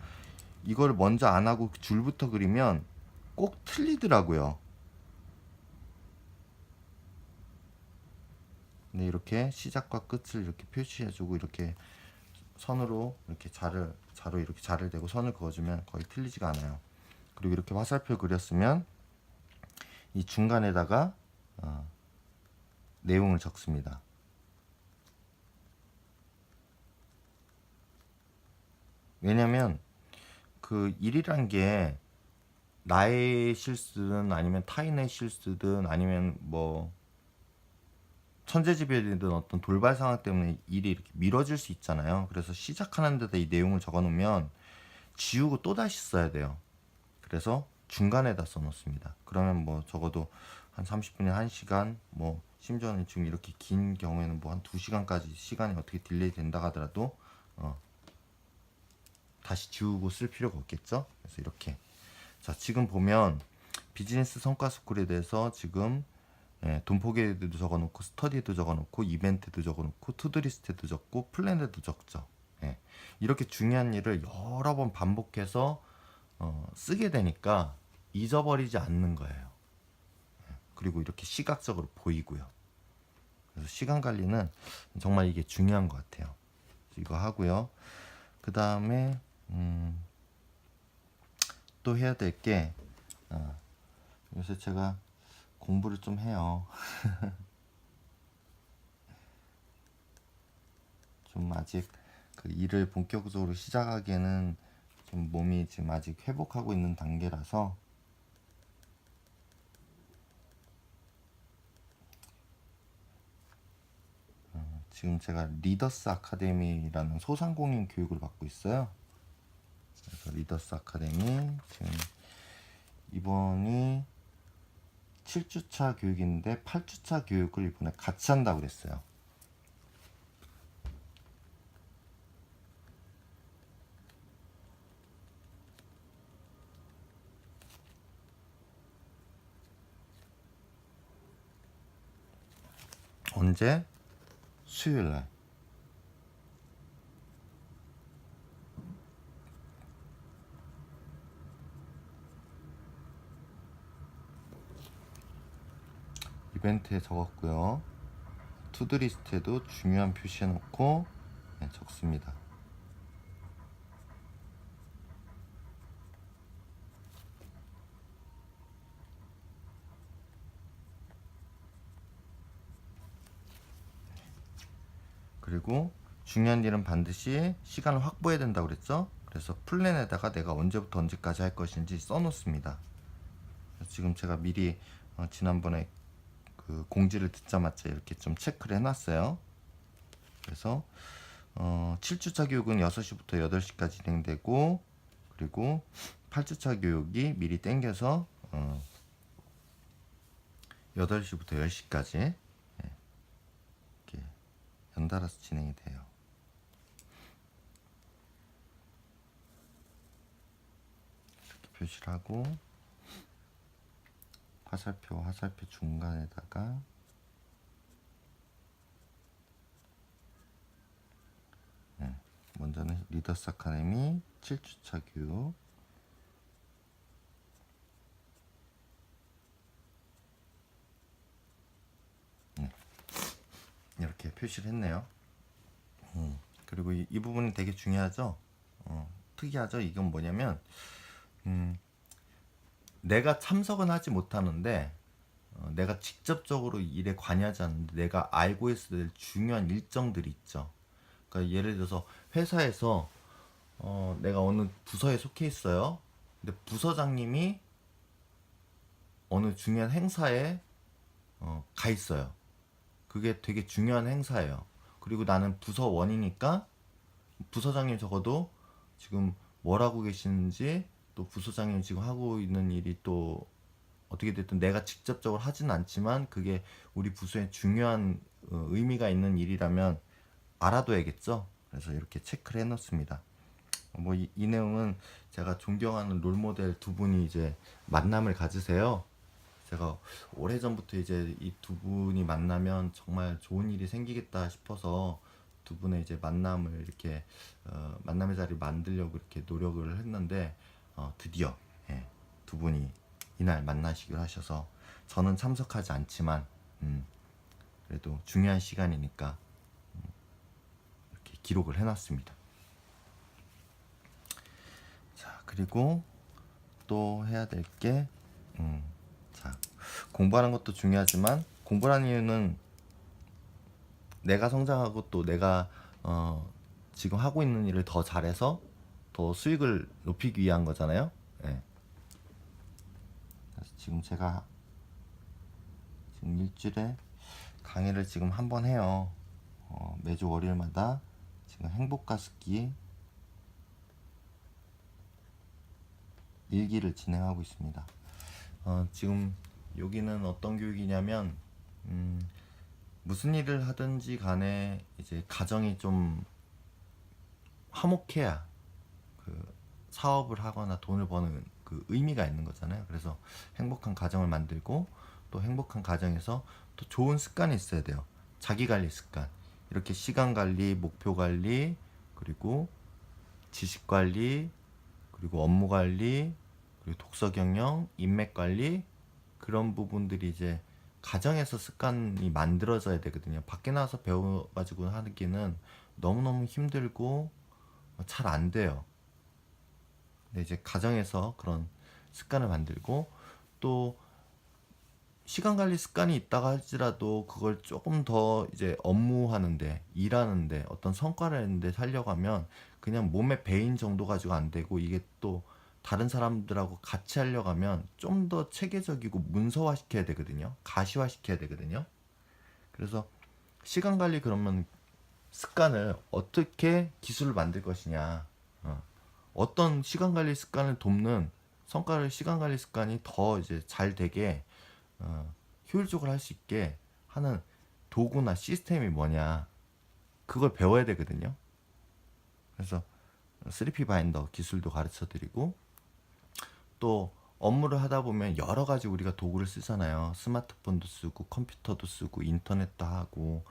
S1: 이걸 먼저 안 하고 줄부터 그리면 꼭 틀리더라고요. 근데 이렇게 시작과 끝을 이렇게 표시해주고, 이렇게 선으로 이렇게 자로 이렇게 자를 대고 선을 그어주면 거의 틀리지가 않아요. 그리고 이렇게 화살표 그렸으면 이 중간에다가 내용을 적습니다. 왜냐면 그 일이란 게 나의 실수든 아니면 타인의 실수든 아니면 뭐 천재지변이든 어떤 돌발 상황 때문에 일이 이렇게 미뤄질 수 있잖아요. 그래서 시작하는 데다 이 내용을 적어 놓으면 지우고 또 다시 써야 돼요. 그래서 중간에다 써놓습니다. 그러면 뭐 적어도 한 30분에 1시간, 뭐 심지어는 지금 이렇게 긴 경우에는 뭐 한 2시간까지 시간이 어떻게 딜레이 된다 하더라도 다시 지우고 쓸 필요가 없겠죠. 그래서 이렇게, 자 지금 보면 비즈니스 성과 스쿨에 대해서 지금 돈 포기에도 적어놓고 스터디도 적어놓고 이벤트도 적어놓고 투두리스트도 적고 플랜에도 적죠. 이렇게 중요한 일을 여러 번 반복해서 쓰게 되니까 잊어버리지 않는 거예요. 그리고 이렇게 시각적으로 보이고요. 그래서 시간 관리는 정말 이게 중요한 것 같아요. 이거 하고요. 그 다음에 또 해야 될 게 요새 제가 공부를 좀 해요. 좀 아직 그 일을 본격적으로 시작하기에는 좀 몸이 지금 아직 회복하고 있는 단계라서 지금 제가 리더스 아카데미라는 소상공인 교육을 받고 있어요. 그래서 리더스 아카데미 지금 이번이 7주차 교육인데 8주차 교육을 이번에 같이 한다고 그랬어요. 언제? 수요일날. 이벤트에 적었고요. 투두리스트에도 중요한 표시해놓고 적습니다. 그리고 중요한 일은 반드시 시간을 확보해야 된다고 그랬죠. 그래서 플랜에다가 내가 언제부터 언제까지 할 것인지 써놓습니다. 지금 제가 미리 지난번에 그 공지를 듣자마자 이렇게 좀 체크를 해놨어요. 그래서 7주차 교육은 6시부터 8시까지 진행되고, 그리고 8주차 교육이 미리 땡겨서 8시부터 10시까지 이렇게 연달아서 진행이 돼요. 이렇게 표시를 하고 화살표 중간에다가 먼저는 리더스 아카데미 7주차 교육, 이렇게 표시를 했네요. 그리고 이 부분이 되게 중요하죠. 특이하죠. 이건 뭐냐면 내가 참석은 하지 못하는데 내가 직접적으로 일에 관여하지 않는데 내가 알고 있어야 될 중요한 일정들이 있죠. 그러니까 예를 들어서 회사에서 내가 어느 부서에 속해 있어요. 근데 부서장님이 어느 중요한 행사에 가 있어요. 그게 되게 중요한 행사예요. 그리고 나는 부서원이니까 부서장님 적어도 지금 뭘 하고 계시는지, 또 부서장님 지금 하고 있는 일이 또 어떻게 됐든 내가 직접적으로 하진 않지만 그게 우리 부서에 중요한 의미가 있는 일이라면 알아둬야겠죠. 그래서 이렇게 체크를 해놓습니다. 뭐 이 내용은 제가 존경하는 롤모델 두 분이 이제 만남을 가지세요. 제가 오래전부터 이제 이 두 분이 만나면 정말 좋은 일이 생기겠다 싶어서 두 분의 이제 만남을 이렇게 만남의 자리를 만들려고 이렇게 노력을 했는데 드디어 두 분이 이날 만나시기로 하셔서 저는 참석하지 않지만 그래도 중요한 시간이니까 이렇게 기록을 해놨습니다. 자, 그리고 또 해야 될 게 자, 공부하는 것도 중요하지만 공부하는 이유는 내가 성장하고 또 내가 지금 하고 있는 일을 더 잘해서 더 수익을 높이기 위한 거잖아요. 예. 지금 제가 지금 일주일에 강의를 지금 한 번 해요. 매주 월요일마다 지금 행복가습기 일기를 진행하고 있습니다. 지금 여기는 어떤 교육이냐면 무슨 일을 하든지 간에 이제 가정이 좀 화목해야 그 사업을 하거나 돈을 버는 그 의미가 있는 거잖아요. 그래서 행복한 가정을 만들고 또 행복한 가정에서 또 좋은 습관이 있어야 돼요. 자기 관리 습관. 이렇게 시간 관리, 목표 관리, 그리고 지식 관리, 그리고 업무 관리, 그리고 독서 경영, 인맥 관리, 그런 부분들이 이제 가정에서 습관이 만들어져야 되거든요. 밖에 나와서 배워가지고 하기는 너무너무 힘들고 잘 안 돼요. 근데 이제 가정에서 그런 습관을 만들고 또 시간 관리 습관이 있다가 할지라도 그걸 조금 더 이제 업무하는데, 일하는데, 어떤 성과를 내는데 살려고 하면 그냥 몸에 배인 정도 가지고 안 되고, 이게 또 다른 사람들하고 같이 하려고 하면 좀 더 체계적이고 문서화 시켜야 되거든요. 가시화 시켜야 되거든요. 그래서 시간 관리, 그러면 습관을 어떻게 기술을 만들 것이냐, 어떤 시간 관리 습관을 돕는 성과를, 시간 관리 습관이 더 이제 잘 되게 효율적으로 할 수 있게 하는 도구나 시스템이 뭐냐, 그걸 배워야 되거든요. 그래서 3P 바인더 기술도 가르쳐 드리고, 또 업무를 하다 보면 여러 가지 우리가 도구를 쓰잖아요. 스마트폰도 쓰고 컴퓨터도 쓰고 인터넷도 하고,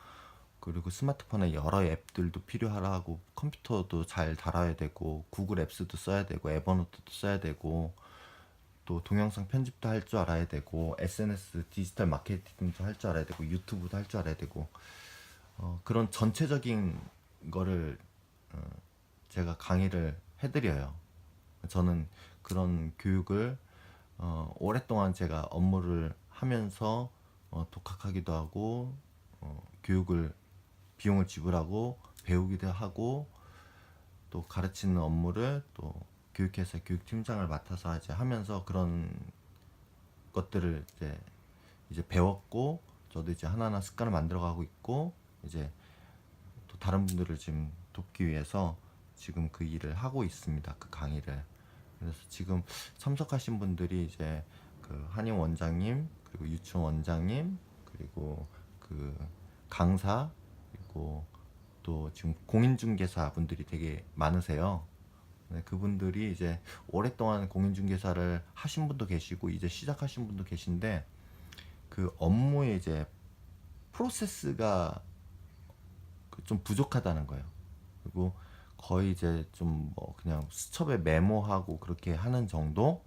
S1: 그리고 스마트폰에 여러 앱들도 필요하고, 컴퓨터도 잘 달아야 되고, 구글 앱스도 써야 되고, 에버노트도 써야 되고, 또 동영상 편집도 할 줄 알아야 되고, SNS 디지털 마케팅도 할 줄 알아야 되고, 유튜브도 할 줄 알아야 되고, 그런 전체적인 거를 제가 강의를 해드려요. 저는 그런 교육을 오랫동안 제가 업무를 하면서 독학하기도 하고, 교육을 비용을 지불하고 배우기도 하고, 또 가르치는 업무를 또 교육회사 교육팀장을 맡아서 이제 하면서 그런 것들을 이제 배웠고, 저도 이제 하나하나 습관을 만들어가고 있고, 이제 또 다른 분들을 지금 돕기 위해서 지금 그 일을 하고 있습니다. 그 강의를. 그래서 지금 참석하신 분들이 이제 그 한임 원장님, 그리고 유충 원장님, 그리고 그 강사, 그리고 또 지금 공인중개사 분들이 되게 많으세요. 네, 그분들이 이제 오랫동안 공인중개사를 하신 분도 계시고 이제 시작하신 분도 계신데, 그 업무에 이제 프로세스가 좀 부족하다는 거예요. 그리고 거의 이제 좀 뭐 그냥 수첩에 메모하고 그렇게 하는 정도,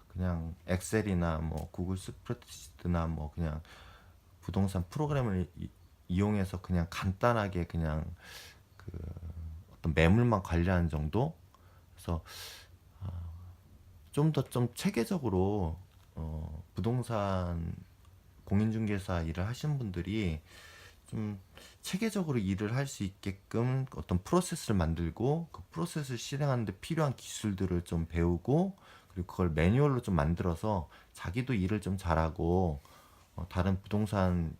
S1: 그냥 엑셀이나 뭐 구글 스프레드시트나 뭐 그냥 부동산 프로그램을 이용해서 그냥 간단하게 그냥 그 어떤 매물만 관리하는 정도. 그래서 좀 더 좀 체계적으로 부동산 공인중개사 일을 하시는 분들이 좀 체계적으로 일을 할 수 있게끔 어떤 프로세스를 만들고, 그 프로세스를 실행하는데 필요한 기술들을 좀 배우고, 그리고 그걸 매뉴얼로 좀 만들어서 자기도 일을 좀 잘하고, 다른 부동산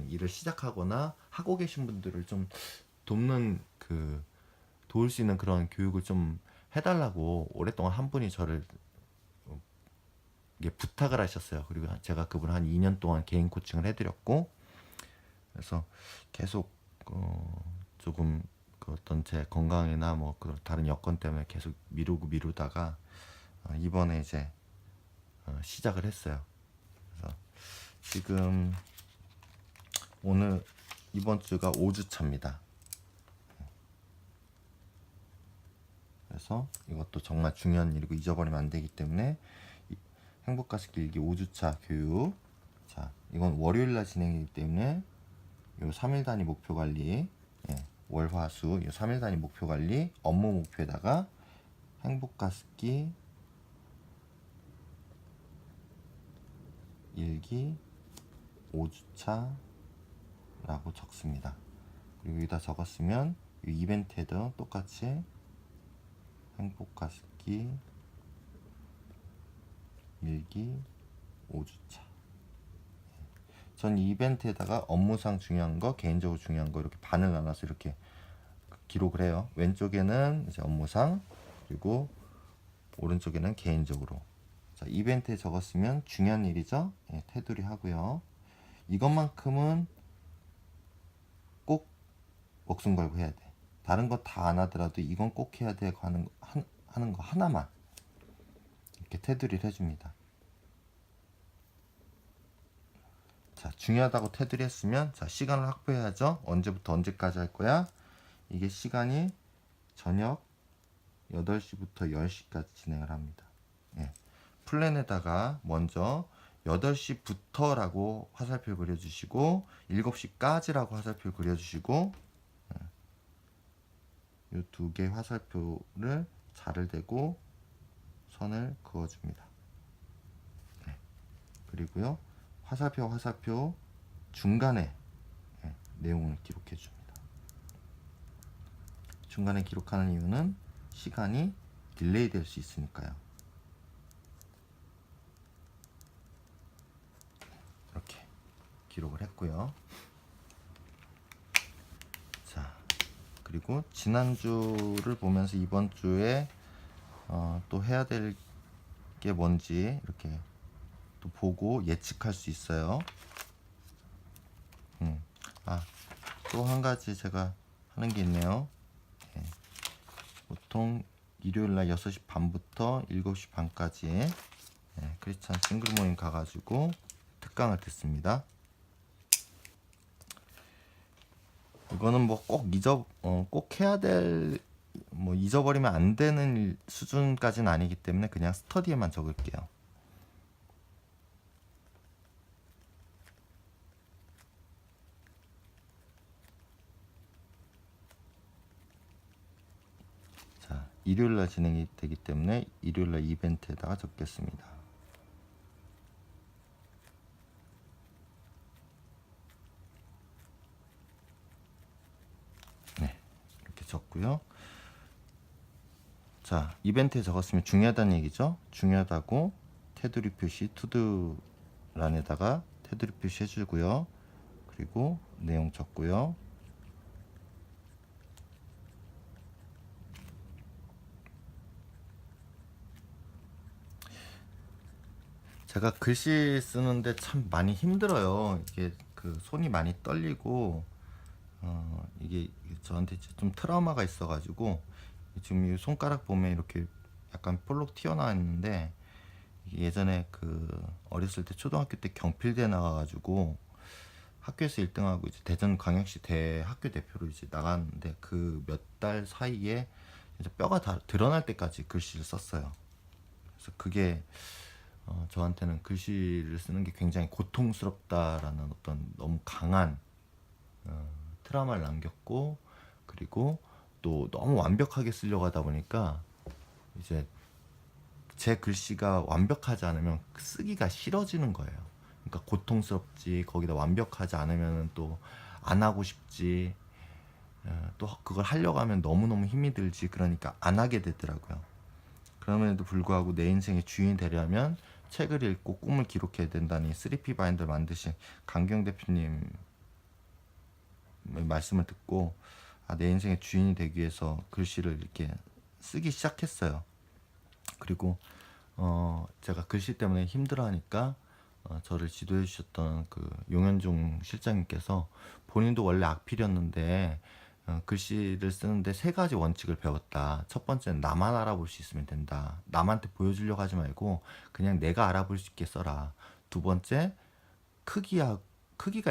S1: 일을 시작하거나 하고 계신 분들을 좀 돕는, 그 도울 수 있는 그런 교육을 좀 해달라고 오랫동안 한 분이 저를 이게 부탁을 하셨어요. 그리고 제가 그분 한 2년 동안 개인 코칭을 해드렸고, 그래서 계속 조금 그 어떤 제 건강이나 뭐 그 다른 여건 때문에 계속 미루다가 이번에 이제 시작을 했어요. 그래서 지금 오늘 이번 주가 5주 차입니다. 그래서 이것도 정말 중요한 일이고 잊어버리면 안 되기 때문에, 행복가습기 일기 5주차 교육, 자 이건 월요일날 진행이기 때문에 요 3일 단위 목표 관리, 월화수 요 3일 단위 목표 관리, 업무 목표에다가 행복가습기 일기 5주차 라고 적습니다. 그리고 여기다 적었으면 이 이벤트에도 똑같이 행복가습기 일기 5주차. 전 이 이벤트에다가 업무상 중요한 거, 개인적으로 중요한 거 이렇게 반을 나눠서 이렇게 기록을 해요. 왼쪽에는 이제 업무상, 그리고 오른쪽에는 개인적으로. 자, 이벤트에 적었으면 중요한 일이죠. 예, 테두리 하고요. 이것만큼은 꼭 목숨 걸고 해야 돼. 다른 거 다 안 하더라도 이건 꼭 해야 돼 하는 거 하나만 이렇게 테두리를 해줍니다. 자, 중요하다고 테두리 했으면, 자, 시간을 확보해야죠. 언제부터 언제까지 할 거야? 이게 시간이 저녁 8시부터 10시까지 진행을 합니다. 예. 플랜에다가 먼저 8시부터라고 화살표 그려주시고 7시까지라고 화살표 그려주시고, 이 두 개 화살표를 자를 대고 선을 그어줍니다. 네. 그리고요, 화살표 중간에 내용을 기록해 줍니다. 중간에 기록하는 이유는 시간이 딜레이 될 수 있으니까요. 이렇게 기록을 했고요. 자, 그리고 지난주를 보면서 이번 주에 또 해야 될 게 뭔지 이렇게 또 보고 예측할 수 있어요. 또 한 가지 제가 하는 게 있네요. 예. 보통 일요일날 6시 반부터 7시 반까지 크리스찬 싱글 모임 가가지고 특강을 듣습니다. 이거는 뭐 꼭 해야 될, 뭐 잊어버리면 안 되는 수준까지는 아니기 때문에 그냥 스터디에만 적을게요. 자, 일요일날 진행이 되기 때문에 일요일날 이벤트에다가 적겠습니다. 네, 이렇게 적고요. 자, 이벤트에 적었으면 중요하다는 얘기죠. 중요하다고 테두리 표시 투두란에다가 테두리 표시 해주고요. 그리고 내용 적고요. 제가 글씨 쓰는데 참 많이 힘들어요. 이게 그 손이 많이 떨리고 이게 저한테 좀 트라우마가 있어가지고 지금 이 손가락 보면 이렇게 약간 볼록 튀어나와 있는데, 예전에 그 어렸을 때 초등학교 때 경필대에 나가가지고 학교에서 1등하고 이제 대전광역시 대 학교 대표로 이제 나갔는데, 그 몇 달 사이에 이제 뼈가 다 드러날 때까지 글씨를 썼어요. 그래서 그게 저한테는 글씨를 쓰는 게 굉장히 고통스럽다라는 어떤 너무 강한 트라우마를 남겼고, 그리고 또 너무 완벽하게 쓰려고 하다 보니까 이제 제 글씨가 완벽하지 않으면 쓰기가 싫어지는 거예요. 그러니까 고통스럽지, 거기다 완벽하지 않으면 또 안 하고 싶지, 또 그걸 하려고 하면 너무너무 힘이 들지, 그러니까 안 하게 되더라고요. 그럼에도 불구하고 내 인생의 주인이 되려면 책을 읽고 꿈을 기록해야 된다니 3P 바인더를 만드신 강경 대표님 말씀을 듣고, 내 인생의 주인이 되기 위해서 글씨를 이렇게 쓰기 시작했어요. 그리고 제가 글씨 때문에 힘들어하니까 저를 지도해 주셨던 그 용현종 실장님께서, 본인도 원래 악필이었는데 글씨를 쓰는데 3가지 원칙을 배웠다. 첫 번째는 나만 알아볼 수 있으면 된다. 남한테 보여주려고 하지 말고 그냥 내가 알아볼 수 있게 써라. 두 번째, 크기가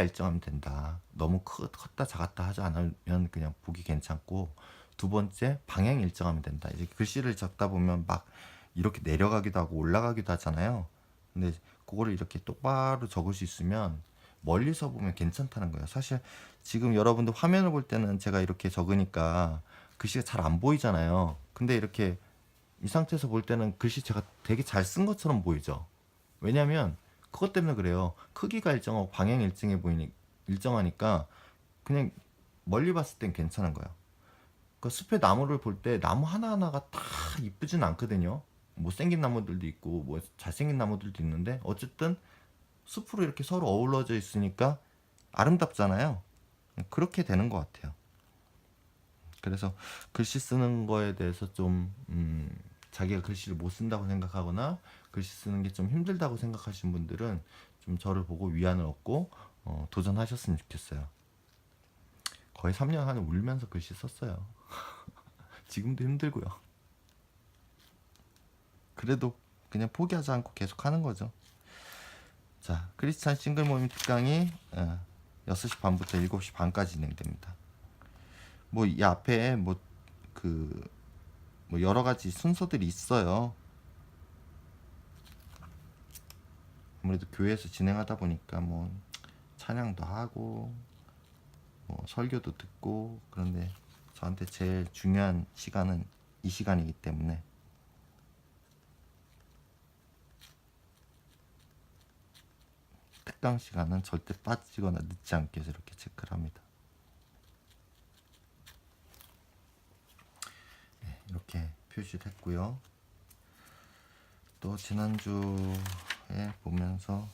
S1: 일정하면 된다. 너무 컸다 작았다 하지 않으면 그냥 보기 괜찮고, 두 번째, 방향이 일정하면 된다. 이제 글씨를 적다 보면 막 이렇게 내려가기도 하고 올라가기도 하잖아요. 근데 그거를 이렇게 똑바로 적을 수 있으면 멀리서 보면 괜찮다는 거예요. 사실 지금 여러분들 화면을 볼 때는 제가 이렇게 적으니까 글씨가 잘 안 보이잖아요. 근데 이렇게 이 상태에서 볼 때는 글씨 제가 되게 잘 쓴 것처럼 보이죠. 왜냐면 그것 때문에 그래요. 크기가 일정하고 방향이 일정하니까 그냥 멀리 봤을 땐 괜찮은 거예요. 그 숲의 나무를 볼 때 나무 하나하나가 다 이쁘진 않거든요. 못생긴 나무들도 있고 뭐 잘생긴 나무들도 있는데 어쨌든 숲으로 이렇게 서로 어우러져 있으니까 아름답잖아요. 그렇게 되는 것 같아요. 그래서 글씨 쓰는 거에 대해서 좀 자기가 글씨를 못 쓴다고 생각하거나 글씨 쓰는 게 좀 힘들다고 생각하시는 분들은 좀 저를 보고 위안을 얻고 도전하셨으면 좋겠어요. 거의 3년 안에 울면서 글씨 썼어요. 지금도 힘들고요. 그래도 그냥 포기하지 않고 계속 하는 거죠. 자, 크리스찬 싱글 모임 특강이 6시 반부터 7시 반까지 진행됩니다. 뭐 이 앞에 뭐 여러 가지 순서들이 있어요. 아무래도 교회에서 진행하다 보니까 뭐 찬양도 하고 뭐 설교도 듣고, 그런데 저한테 제일 중요한 시간은 이 시간이기 때문에 특강 시간은 절대 빠지거나 늦지 않게 이렇게 체크를 합니다. 네, 이렇게 표시를 했고요. 또 지난주에 보면서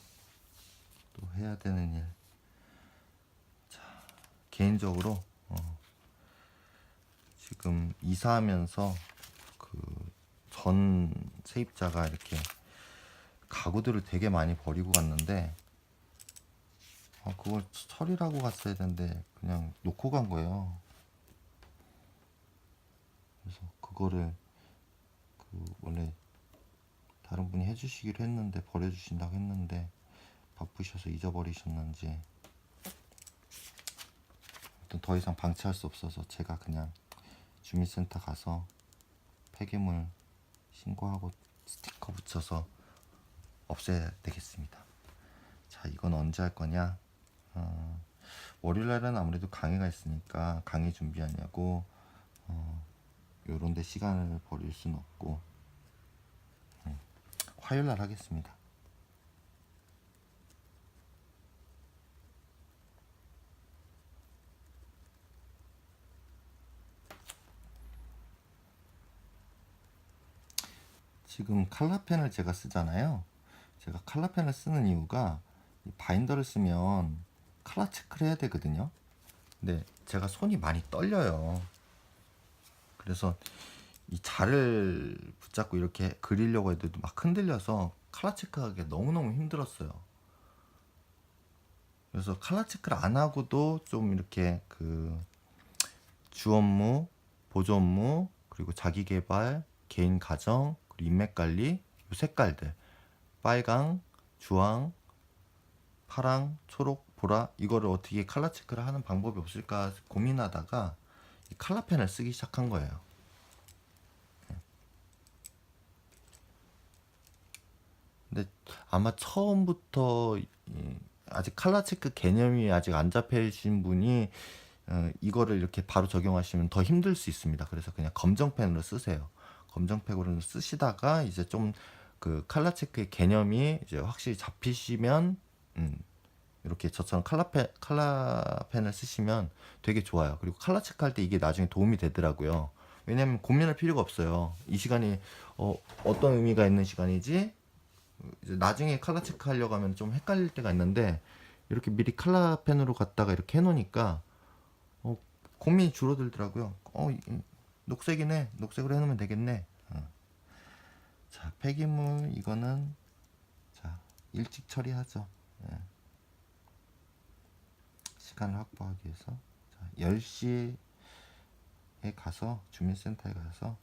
S1: 또 해야 되는 일, 자, 개인적으로 지금 이사하면서 그 전 세입자가 이렇게 가구들을 되게 많이 버리고 갔는데 그걸 처리라고 갔어야 되는데 그냥 놓고 간 거예요. 그래서 그거를 원래 다른 분이 해주시기로 했는데 버려주신다고 했는데 바쁘셔서 잊어버리셨는지 아무튼 더 이상 방치할 수 없어서 제가 그냥 주민센터 가서 폐기물 신고하고 스티커 붙여서 없애야 되겠습니다. 자, 이건 언제 할 거냐? 월요일날은 아무래도 강의가 있으니까 강의 준비하냐고 요런데 시간을 버릴 수는 없고 화요일날 하겠습니다. 지금 칼라펜을 제가 쓰잖아요. 제가 칼라펜을 쓰는 이유가 바인더를 쓰면 칼라 체크를 해야 되거든요. 근데 제가 손이 많이 떨려요. 그래서 이 자를 붙잡고 이렇게 그리려고 해도 막 흔들려서 칼라 체크하기가 너무너무 힘들었어요. 그래서 칼라 체크를 안 하고도 좀 이렇게 주 업무, 보조 업무, 그리고 자기 개발, 개인 가정, 그리고 인맥 관리, 요 색깔들 빨강, 주황, 파랑, 초록, 보라, 이거를 어떻게 칼라 체크를 하는 방법이 없을까 고민하다가 이 칼라펜을 쓰기 시작한 거예요. 근데 아마 처음부터 아직 칼라 체크 개념이 아직 안 잡히신 분이 이거를 이렇게 바로 적용하시면 더 힘들 수 있습니다. 그래서 그냥 검정펜으로 쓰세요. 검정펜으로 쓰시다가 이제 좀 칼라 체크의 개념이 이제 확실히 잡히시면 이렇게 저처럼 칼라펜을 쓰시면 되게 좋아요. 그리고 칼라 체크할 때 이게 나중에 도움이 되더라고요. 왜냐면 고민할 필요가 없어요. 이 시간이 어떤 의미가 있는 시간이지? 이제 나중에 칼라 체크 하려고 하면 좀 헷갈릴 때가 있는데 이렇게 미리 칼라펜으로 갖다가 이렇게 해놓으니까 고민이 줄어들더라고요. 녹색이네. 녹색으로 해놓으면 되겠네. 자, 폐기물 이거는 자 일찍 처리하죠. 예. 시간을 확보하기 위해서 자, 10시에 가서 주민센터에 가서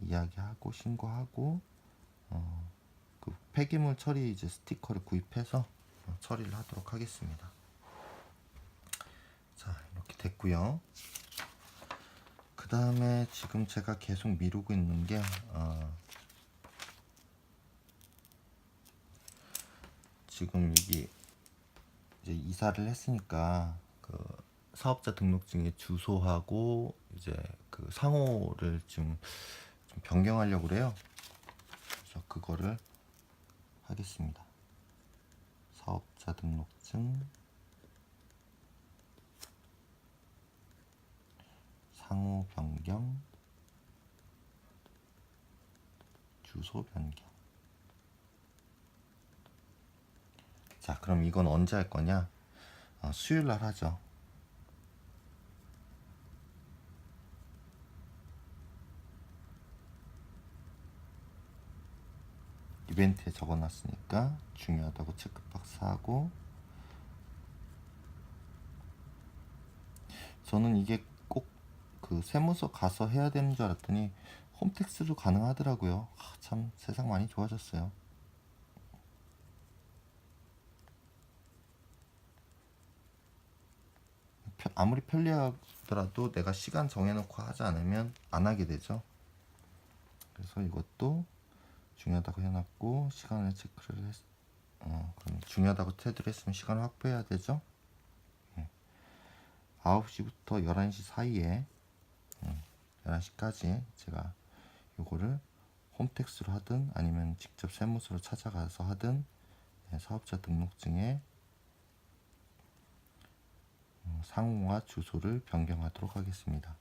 S1: 이야기하고 신고하고 그 폐기물 처리 이제 스티커를 구입해서 처리를 하도록 하겠습니다. 자, 이렇게 됐고요. 그 다음에 지금 제가 계속 미루고 있는 게 지금 여기 이제 이사를 했으니까 사업자 등록증의 주소하고 이제 상호를 좀 변경하려고 그래요. 그래서 그거를 하겠습니다. 사업자 등록증 상호 변경, 주소 변경. 자, 그럼 이건 언제 할 거냐? 수요일 날 하죠. 이벤트에 적어놨으니까 중요하다고 체크박스 하고, 저는 이게 꼭 그 세무서 가서 해야 되는 줄 알았더니 홈택스도 가능하더라고요. 참 세상 많이 좋아졌어요. 아무리 편리하더라도 내가 시간 정해놓고 하지 않으면 안 하게 되죠. 그래서 이것도 중요하다고 해놨고, 시간을 체크를 그럼 중요하다고 테드를 했으면 시간을 확보해야 되죠. 9시부터 11시 사이에 11시까지 제가 요거를 홈택스로 하든 아니면 직접 세무서로 찾아가서 하든 사업자 등록증에 상호와 주소를 변경하도록 하겠습니다.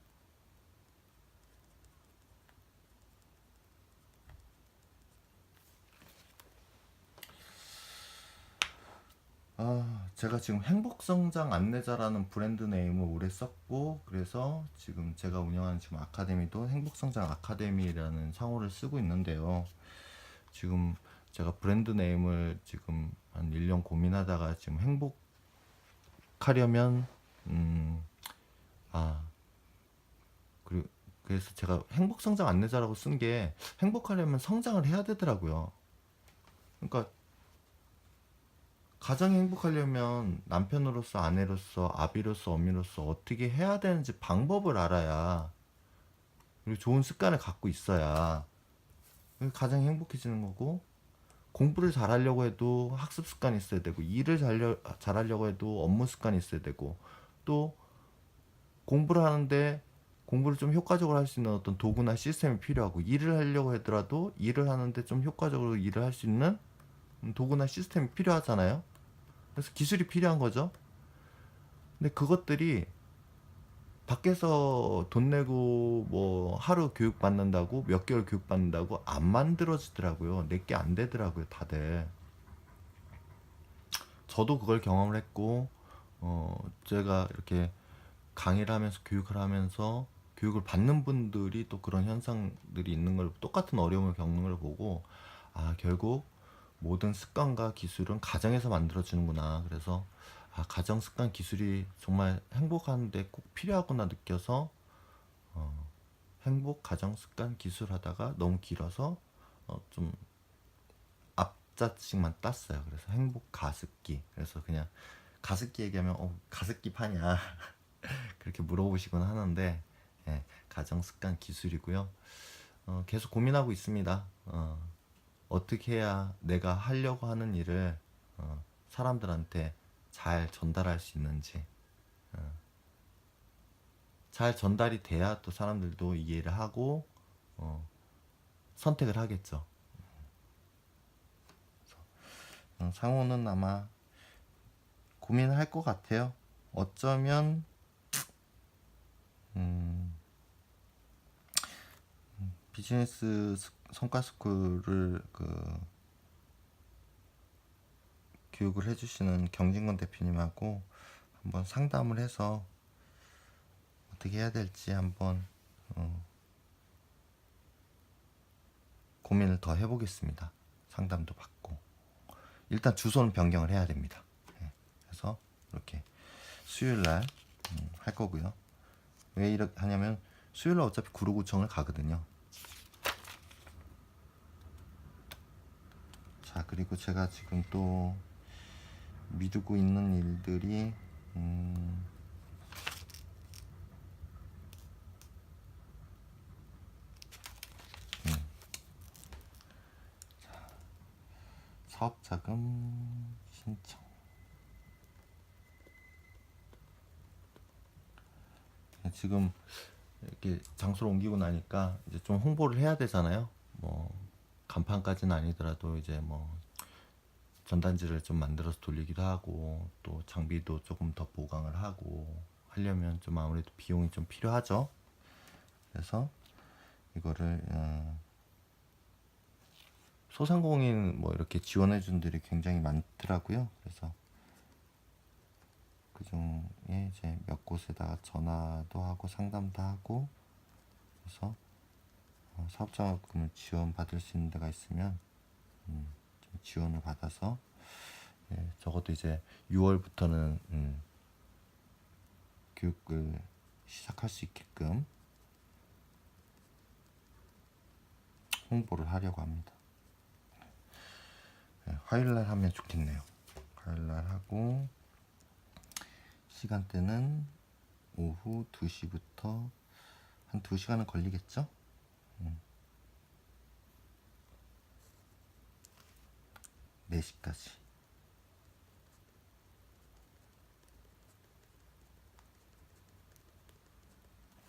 S1: 제가 지금 행복성장 안내자라는 브랜드 네임을 오래 썼고, 그래서 지금 제가 운영하는 지금 아카데미도 행복성장 아카데미라는 상호를 쓰고 있는데요. 지금 제가 브랜드 네임을 지금 한 1년 고민하다가 지금 행복하려면 그래서 제가 행복성장 안내자라고 쓴 게 행복하려면 성장을 해야 되더라고요. 그러니까 가정이 행복하려면 남편으로서, 아내로서, 아비로서, 어미로서 어떻게 해야 되는지 방법을 알아야, 그리고 좋은 습관을 갖고 있어야 가정이 행복해지는 거고, 공부를 잘하려고 해도 학습 습관이 있어야 되고, 일을 잘하려고 해도 업무 습관이 있어야 되고, 또 공부를 하는데 공부를 좀 효과적으로 할 수 있는 어떤 도구나 시스템이 필요하고, 일을 하려고 하더라도 일을 하는데 좀 효과적으로 일을 할 수 있는 도구나 시스템이 필요하잖아요. 그래서 기술이 필요한 거죠. 근데 그것들이 밖에서 돈 내고 뭐 하루 교육 받는다고, 몇 개월 교육 받는다고 안 만들어지더라고요. 내게 안 되더라고요, 다들. 저도 그걸 경험을 했고, 제가 이렇게 강의를 하면서 교육을 하면서 교육을 받는 분들이 또 그런 현상들이 있는 걸, 똑같은 어려움을 겪는 걸 보고, 결국 모든 습관과 기술은 가정에서 만들어지는구나. 그래서 가정 습관 기술이 정말 행복하는데 꼭 필요하구나 느껴서 행복 가정 습관 기술 하다가 너무 길어서 좀 앞자씩만 땄어요. 그래서 행복 가습기. 그래서 그냥 가습기 얘기하면 가습기 파냐 그렇게 물어보시곤 하는데, 가정 습관 기술이고요. 계속 고민하고 있습니다. 어떻게 해야 내가 하려고 하는 일을 사람들한테 잘 전달할 수 있는지, 잘 전달이 돼야 또 사람들도 이해를 하고 선택을 하겠죠. 상호는 아마 고민할 것 같아요. 어쩌면 비즈니스 성과 스쿨을 교육을 해주시는 경진건 대표님하고 한번 상담을 해서 어떻게 해야 될지 한번 고민을 더 해보겠습니다. 상담도 받고 일단 주소는 변경을 해야 됩니다. 그래서 이렇게 수요일날 할 거고요. 왜 이렇게 하냐면 수요일날 어차피 구로구청을 가거든요. 자, 그리고 제가 지금 또 미루고 있는 일들이 사업자금 신청. 지금 이렇게 장소를 옮기고 나니까 이제 좀 홍보를 해야 되잖아요. 뭐 간판까지는 아니더라도 이제 뭐 전단지를 좀 만들어서 돌리기도 하고, 또 장비도 조금 더 보강을 하고 하려면 좀 아무래도 비용이 좀 필요하죠. 그래서 이거를 소상공인 뭐 이렇게 지원해 준 분들이 굉장히 많더라고요. 그래서 그 중에 이제 몇 곳에다가 전화도 하고 상담도 하고, 그래서 사업장학금을 지원 받을 수 있는 데가 있으면 좀 지원을 받아서, 예, 적어도 이제 6월부터는 교육을 시작할 수 있게끔 홍보를 하려고 합니다. 예, 화요일날 하면 좋겠네요. 화요일날 하고, 시간대는 오후 2시부터 한 2시간은 걸리겠죠? 4시까지.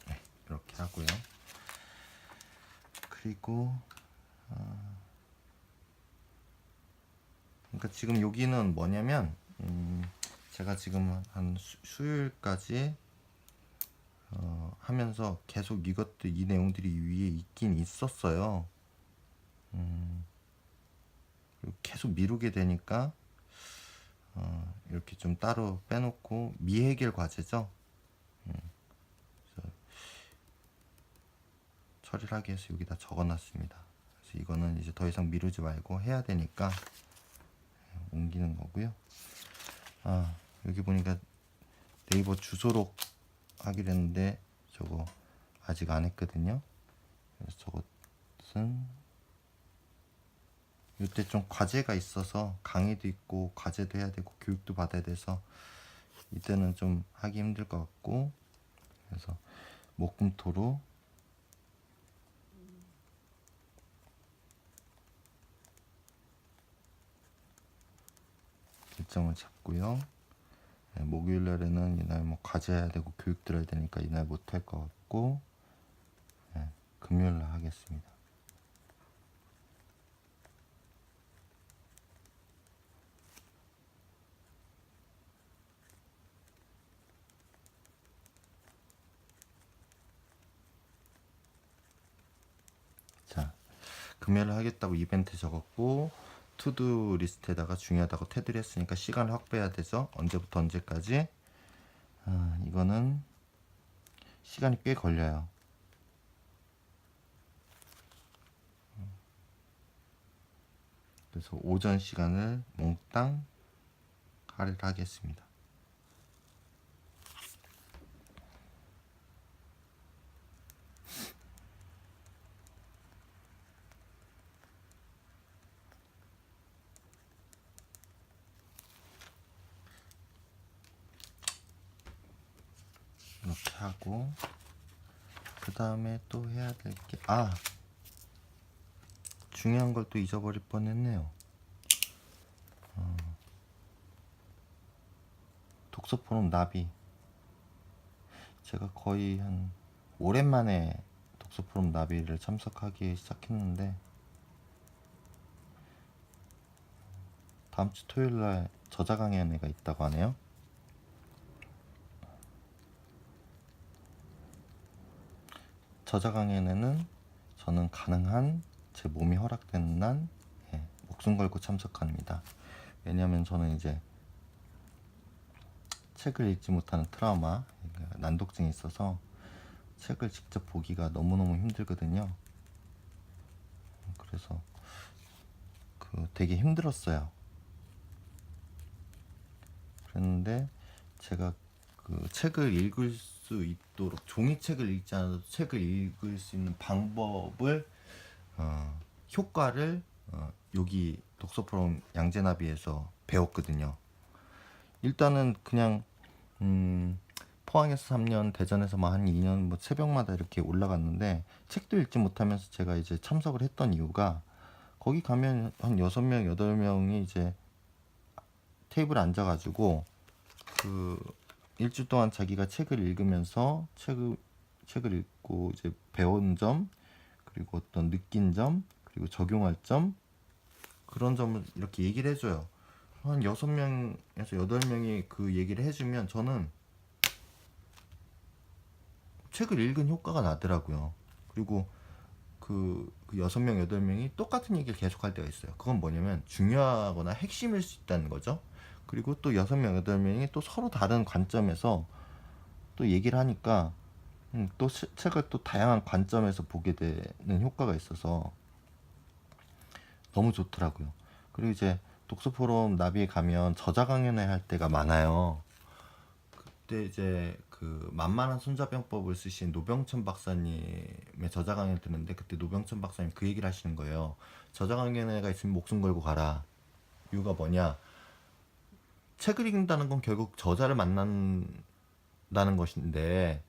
S1: 네, 이렇게 하고요. 그리고 그러니까 지금 여기는 뭐냐면 제가 지금 한 수요일까지 하면서 계속 이것도 이 내용들이 위에 있긴 있었어요. 그리고 계속 미루게 되니까 이렇게 좀 따로 빼놓고 미해결 과제죠. 그래서 처리를 하기 위해서 여기다 적어놨습니다. 그래서 이거는 이제 더 이상 미루지 말고 해야 되니까 옮기는 거고요. 여기 보니까 네이버 주소록 하기로 했는데 저거 아직 안 했거든요. 그래서 저것은 이때 좀 과제가 있어서 강의도 있고 과제도 해야 되고 교육도 받아야 돼서 이때는 좀 하기 힘들 것 같고, 그래서 목금토로 일정을 잡고요. 네, 목요일 날에는 이날 뭐 과제 해야 되고 교육 들어야 되니까 이날 못 할 것 같고, 네, 금요일 날 하겠습니다. 자, 금요일 하겠다고 이벤트 적었고, 투두 리스트에다가 중요하다고 테두리 했으니까 시간을 확보해야 되죠. 언제부터 언제까지. 이거는 시간이 꽤 걸려요. 그래서 오전 시간을 몽땅 할애를 하겠습니다. 이렇게 하고, 그 다음에 또 해야 될 게, 중요한 걸 또 잊어버릴 뻔했네요. 독서 포럼 나비. 제가 거의 한 오랜만에 독서 포럼 나비를 참석하기 시작했는데, 다음 주 토요일 날 저자 강연회가 있다고 하네요. 저자 강연회는 저는 가능한 제 몸이 허락되는 한 목숨 걸고 참석합니다. 왜냐하면 저는 이제 책을 읽지 못하는 트라우마, 난독증이 있어서 책을 직접 보기가 너무너무 힘들거든요. 그래서 되게 힘들었어요. 그랬는데 제가 그 책을 읽을 수 있도록, 종이책을 읽지 않아도 책을 읽을 수 있는 방법을, 효과를 여기 독서 포럼 양재나비에서 배웠거든요. 일단은 그냥 포항에서 3년, 대전에서 한 2년 뭐 새벽마다 이렇게 올라갔는데, 책도 읽지 못하면서 제가 이제 참석을 했던 이유가, 거기 가면 한 6명, 8명이 이제 테이블에 앉아가지고 일주일 동안 자기가 책을 읽으면서 책을 읽고 이제 배운 점, 그리고 어떤 느낀 점, 그리고 적용할 점, 그런 점을 이렇게 얘기를 해줘요. 한 6명에서 8명이 그 얘기를 해주면 저는 책을 읽은 효과가 나더라고요. 그리고 그 6명, 8명이 똑같은 얘기를 계속할 때가 있어요. 그건 뭐냐면 중요하거나 핵심일 수 있다는 거죠. 그리고 또 6명, 8명이 또 서로 다른 관점에서 또 얘기를 하니까 또 책을 또 다양한 관점에서 보게 되는 효과가 있어서 너무 좋더라고요. 그리고 이제 독서포럼 나비에 가면 저자 강연회 할 때가 많아요. 그때 이제 그 만만한 손자병법을 쓰신 노병천 박사님의 저자 강연을 듣는데, 그때 노병천 박사님 그 얘기를 하시는 거예요. 저자 강연회가 있으면 목숨 걸고 가라. 이유가 뭐냐? 책을 읽는다는 건 결국 저자를 만난다는 것인데,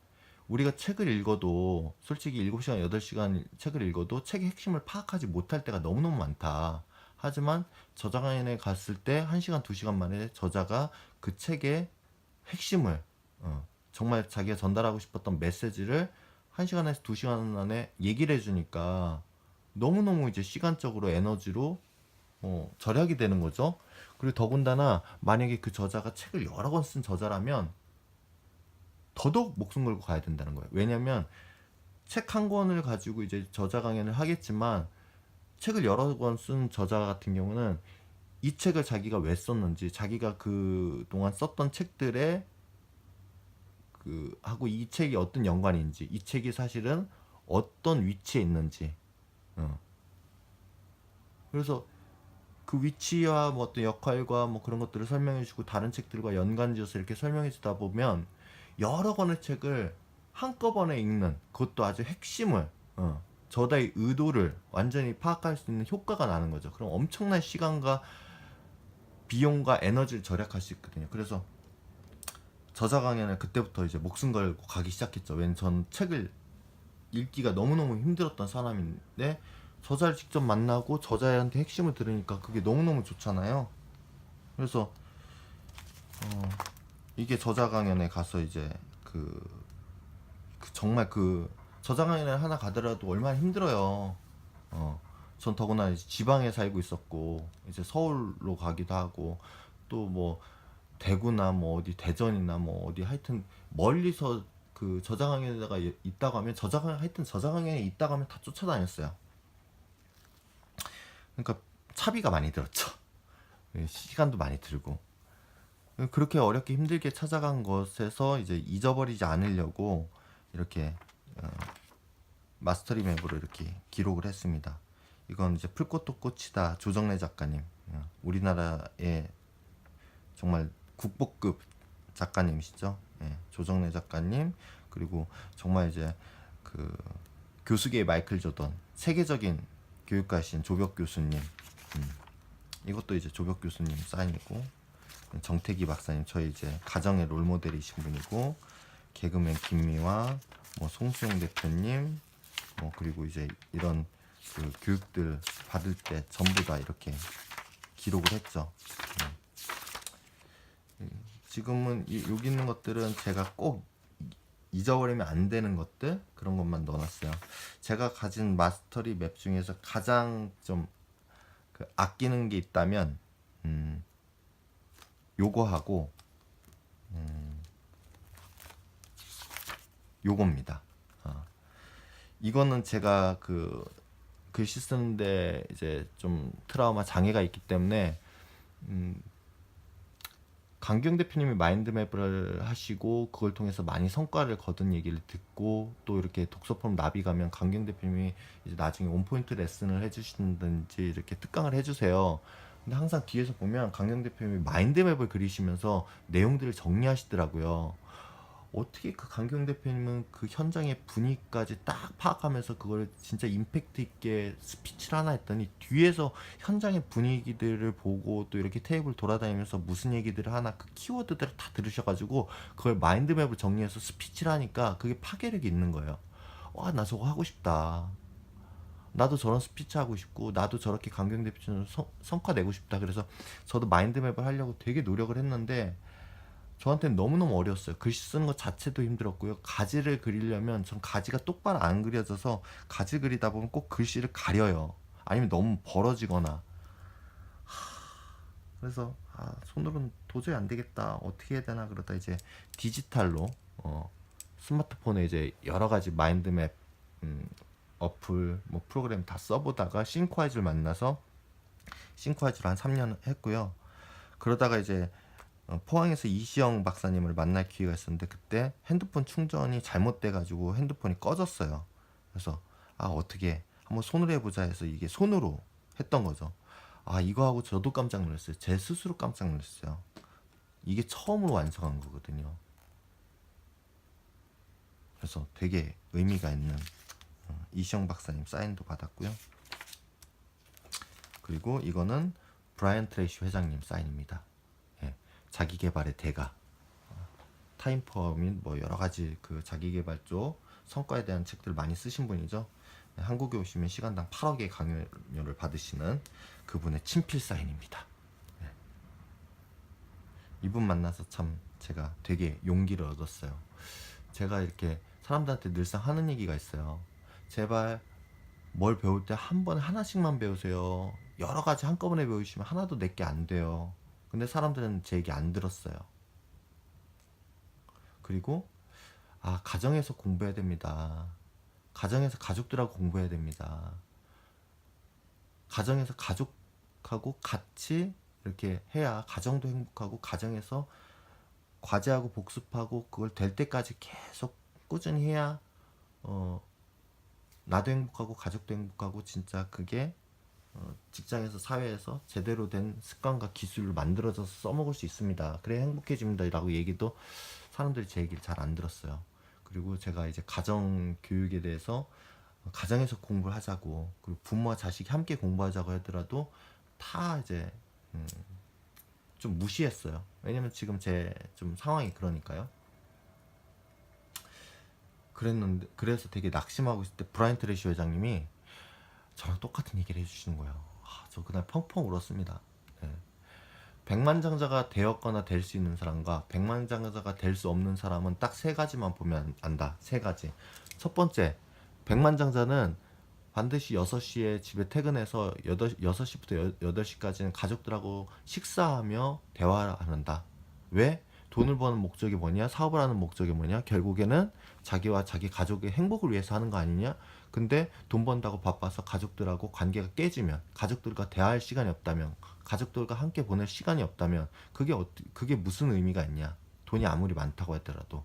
S1: 우리가 책을 읽어도 솔직히 7시간, 8시간 책을 읽어도 책의 핵심을 파악하지 못할 때가 너무너무 많다. 하지만 저자 강연에 갔을 때 1시간, 2시간 만에 저자가 그 책의 핵심을 정말 자기가 전달하고 싶었던 메시지를 1시간에서 2시간 안에 얘기를 해주니까 너무너무 이제 시간적으로 에너지로 절약이 되는 거죠. 그리고 더군다나 만약에 그 저자가 책을 여러 권 쓴 저자라면 더더욱 목숨 걸고 가야 된다는 거예요. 왜냐면 책 한 권을 가지고 이제 저자 강연을 하겠지만, 책을 여러 권 쓴 저자 같은 경우는 이 책을 자기가 왜 썼는지, 자기가 그 동안 썼던 책들의 하고 이 책이 어떤 연관인지, 이 책이 사실은 어떤 위치에 있는지, 그래서 그 위치와 뭐 어떤 역할과 뭐 그런 것들을 설명해주고 다른 책들과 연관지어서 이렇게 설명해주다 보면 여러 권의 책을 한꺼번에 읽는, 그것도 아주 핵심을, 저자의 의도를 완전히 파악할 수 있는 효과가 나는 거죠. 그럼 엄청난 시간과 비용과 에너지를 절약할 수 있거든요. 그래서 저자 강연을 그때부터 이제 목숨 걸고 가기 시작했죠. 왜냐면 전 책을 읽기가 너무너무 힘들었던 사람인데 저자를 직접 만나고 저자한테 핵심을 들으니까 그게 너무너무 좋잖아요. 그래서 이게 저자 강연에 가서 이제 정말 저자 강연에 하나 가더라도 얼마나 힘들어요. 전 더구나 이제 지방에 살고 있었고 이제 서울로 가기도 하고 또 뭐 대구나 뭐 어디 대전이나 뭐 어디 하여튼 멀리서 그 저자 강연에다가 있다고 하면 하여튼 저자 강연에 있다고 하면 다 쫓아다녔어요. 그러니까 차비가 많이 들었죠. 시간도 많이 들고. 그렇게 어렵게 힘들게 찾아간 것에서 이제 잊어버리지 않으려고 이렇게 마스터리 맵으로 이렇게 기록을 했습니다. 이건 이제 풀꽃도 꽃이다 조정래 작가님, 우리나라의 정말 국보급 작가님이시죠. 조정래 작가님, 그리고 정말 이제 그 교수계의 마이클 조던, 세계적인 교육가신 조벽 교수님, 이것도 이제 조벽 교수님 사인이고, 정태기 박사님 저희 이제 가정의 롤모델이신 분이고, 개그맨 김미화, 뭐 송수영 대표님, 뭐 그리고 이제 이런 그 교육들 받을 때 전부 다 이렇게 기록을 했죠. 지금은 여기 있는 것들은 제가 꼭 잊어버리면 안 되는 것들, 그런 것만 넣어놨어요. 제가 가진 마스터리 맵 중에서 가장 좀 아끼는 게 있다면 요거하고 요겁니다. 이거는 제가 글씨 쓰는데 이제 좀 트라우마 장애가 있기 때문에 강경 대표님이 마인드맵을 하시고 그걸 통해서 많이 성과를 거둔 얘기를 듣고, 또 이렇게 독서포럼 나비 가면 강경 대표님이 이제 나중에 원포인트 레슨을 해주시든지 이렇게 특강을 해주세요. 근데 항상 뒤에서 보면 강경 대표님이 마인드맵을 그리시면서 내용들을 정리하시더라고요. 어떻게 그 강경 대표님은 그 현장의 분위기까지 딱 파악하면서 그걸 진짜 임팩트 있게 스피치를 하나 했더니, 뒤에서 현장의 분위기들을 보고 또 이렇게 테이블 돌아다니면서 무슨 얘기들을 하나 그 키워드들을 다 들으셔가지고 그걸 마인드맵을 정리해서 스피치를 하니까 그게 파괴력이 있는 거예요. 와, 나 저거 하고 싶다. 나도 저런 스피치 하고 싶고 나도 저렇게 강경 대표처럼 성과 내고 싶다. 그래서 저도 마인드맵을 하려고 되게 노력을 했는데 저한테는 너무너무 어려웠어요. 글씨 쓰는 것 자체도 힘들었고요. 가지를 그리려면 전 가지가 똑바로 안 그려져서 가지 그리다 보면 꼭 글씨를 가려요. 아니면 너무 벌어지거나. 그래서 손으로는 도저히 안 되겠다. 어떻게 해야 되나 그러다 이제 디지털로 스마트폰에 이제 여러 가지 마인드맵 어플 뭐 프로그램 다 써보다가 싱크와이즈를 만나서 싱크와이즈를 한 3년 했고요. 그러다가 이제 포항에서 이시영 박사님을 만날 기회가 있었는데 그때 핸드폰 충전이 잘못돼 가지고 핸드폰이 꺼졌어요. 그래서 아 어떻게 한번 손으로 해보자 해서 이게 손으로 했던 거죠. 아 이거 하고 저도 깜짝 놀랐어요. 제 스스로 깜짝 놀랐어요. 이게 처음으로 완성한 거거든요. 그래서 되게 의미가 있는 이시영 박사님 사인도 받았고요. 그리고 이거는 브라이언 트레이시 회장님 사인입니다. 예, 자기개발의 대가. 타임퍼 및 뭐 여러 가지 그 자기개발 쪽 성과에 대한 책들 많이 쓰신 분이죠. 네, 한국에 오시면 시간당 8억의 강연료를 받으시는 그분의 친필 사인입니다. 네. 이분 만나서 참 제가 되게 용기를 얻었어요. 제가 이렇게 사람들한테 늘상 하는 얘기가 있어요. 제발 뭘 배울 때 한 번에 하나씩만 배우세요. 여러 가지 한꺼번에 배우시면 하나도 내게 안 돼요. 근데 사람들은 제 얘기 안 들었어요. 그리고 아 가정에서 공부해야 됩니다. 가정에서 가족들하고 공부해야 됩니다. 가정에서 가족하고 같이 이렇게 해야 가정도 행복하고 가정에서 과제하고 복습하고 그걸 될 때까지 계속 꾸준히 해야 나도 행복하고 가족도 행복하고 진짜 그게 직장에서 사회에서 제대로 된 습관과 기술을 만들어져서 써먹을 수 있습니다. 그래 행복해집니다 라고 얘기도 사람들이 제 얘기를 잘 안 들었어요. 그리고 제가 이제 가정 교육에 대해서 가정에서 공부를 하자고 그리고 부모와 자식이 함께 공부하자고 하더라도 다 이제 좀 무시했어요. 왜냐면 지금 제 좀 상황이 그러니까요. 그랬는데 그래서 되게 낙심하고 있을 때 브라이언 트레이시 회장님이 저랑 똑같은 얘기를 해주시는 거예요. 저 그날 펑펑 울었습니다. 네. 백만장자가 되었거나 될 수 있는 사람과 백만장자가 될 수 없는 사람은 딱 세 가지만 보면 안다. 세 가지. 첫 번째, 백만장자는 반드시 6시에 집에 퇴근해서 6시부터 8시까지는 가족들하고 식사하며 대화한다. 왜? 돈을 버는 목적이 뭐냐? 사업을 하는 목적이 뭐냐? 결국에는 자기와 자기 가족의 행복을 위해서 하는 거 아니냐? 근데 돈 번다고 바빠서 가족들하고 관계가 깨지면, 가족들과 대화할 시간이 없다면, 가족들과 함께 보낼 시간이 없다면 그게 무슨 의미가 있냐? 돈이 아무리 많다고 하더라도.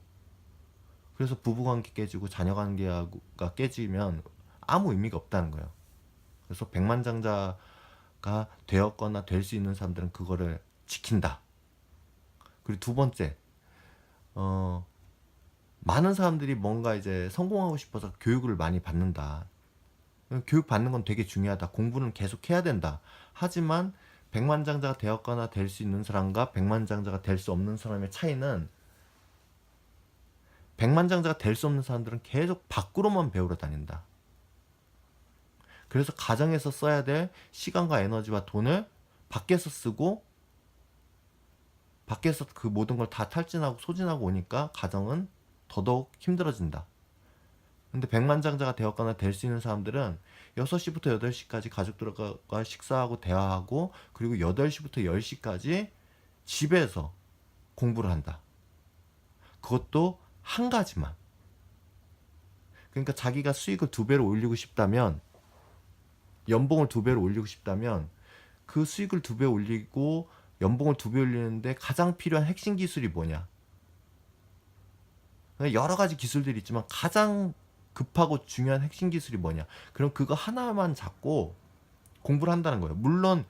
S1: 그래서 부부관계 깨지고 자녀관계가 깨지면 아무 의미가 없다는 거예요. 그래서 백만장자가 되었거나 될 수 있는 사람들은 그거를 지킨다. 그리고 두 번째, 많은 사람들이 뭔가 이제 성공하고 싶어서 교육을 많이 받는다. 교육 받는 건 되게 중요하다. 공부는 계속 해야 된다. 하지만 백만장자가 되었거나 될 수 있는 사람과 백만장자가 될 수 없는 사람의 차이는 백만장자가 될 수 없는 사람들은 계속 밖으로만 배우러 다닌다. 그래서 가정에서 써야 될 시간과 에너지와 돈을 밖에서 쓰고 밖에서 그 모든 걸 다 탈진하고 소진하고 오니까 가정은 더더욱 힘들어진다. 근데 백만장자가 되었거나 될 수 있는 사람들은 6시부터 8시까지 가족들과 식사하고 대화하고 그리고 8시부터 10시까지 집에서 공부를 한다. 그것도 한 가지만. 그러니까 자기가 수익을 2배로 올리고 싶다면 연봉을 2배로 올리고 싶다면 그 수익을 2배 올리고 연봉을 2배 올리는데 가장 필요한 핵심 기술이 뭐냐? 여러 가지 기술들이 있지만 가장 급하고 중요한 핵심 기술이 뭐냐? 그럼 그거 하나만 잡고 공부를 한다는 거예요. 물론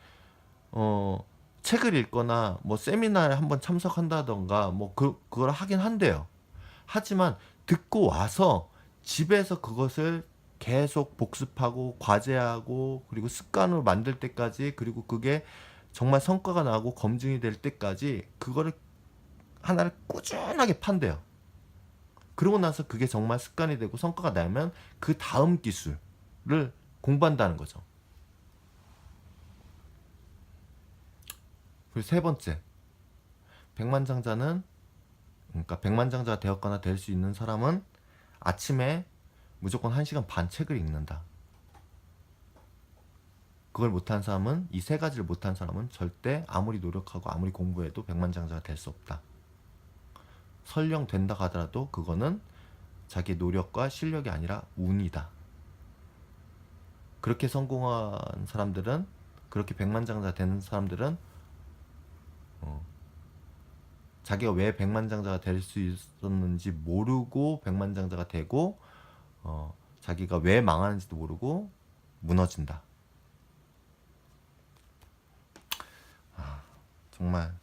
S1: 책을 읽거나 뭐 세미나에 한번 참석한다던가 뭐 그걸 하긴 한대요. 하지만 듣고 와서 집에서 그것을 계속 복습하고 과제하고 그리고 습관으로 만들 때까지 그리고 그게 정말 성과가 나고 검증이 될 때까지 그거를 하나를 꾸준하게 판대요. 그러고 나서 그게 정말 습관이 되고 성과가 나면 그 다음 기술을 공부한다는 거죠. 그리고 세 번째, 백만장자는 그러니까 백만장자가 되었거나 될 수 있는 사람은 아침에 무조건 1시간 반 책을 읽는다. 그걸 못한 사람은 이 세 가지를 못한 사람은 절대 아무리 노력하고 아무리 공부해도 백만장자가 될 수 없다. 설령 된다 하더라도 그거는 자기 노력과 실력이 아니라 운이다. 그렇게 성공한 사람들은, 그렇게 백만장자 되는 사람들은 자기가 왜 백만장자가 될 수 있었는지 모르고 백만장자가 되고, 자기가 왜 망하는지도 모르고 무너진다. 정말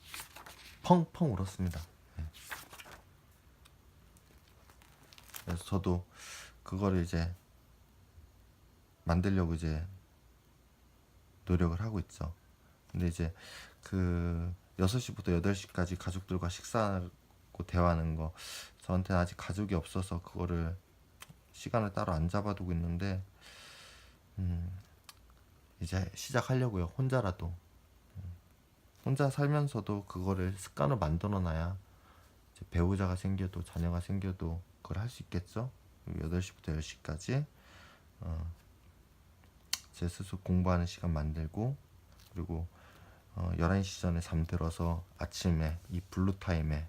S1: 펑펑 울었습니다. 네. 그래서 저도 그거를 이제 만들려고 이제 노력을 하고 있죠. 근데 이제 그 6시부터 8시까지 가족들과 식사하고 대화하는 거, 저한테는 아직 가족이 없어서 그거를 시간을 따로 안 잡아두고 있는데, 이제 시작하려고요. 혼자라도. 혼자 살면서도 그거를 습관으로 만들어 놔야 이제 배우자가 생겨도 자녀가 생겨도 그걸 할 수 있겠죠. 8시부터 10시까지 제 스스로 공부하는 시간 만들고, 그리고 11시 전에 잠들어서 아침에 이 블루 타임에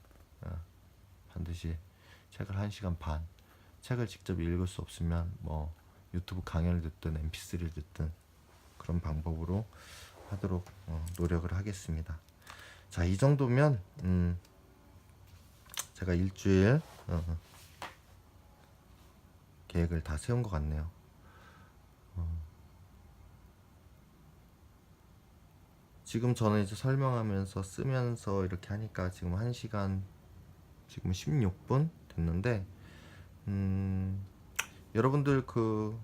S1: 반드시 책을 1시간 반, 책을 직접 읽을 수 없으면 뭐 유튜브 강연을 듣든 mp3를 듣든 그런 방법으로 하도록 노력을 하겠습니다. 자, 이 정도면 제가 일주일 계획을 다 세운 것 같네요. 지금 저는 이제 설명하면서 쓰면서 이렇게 하니까 지금 1시간 지금 16분 됐는데, 여러분들 그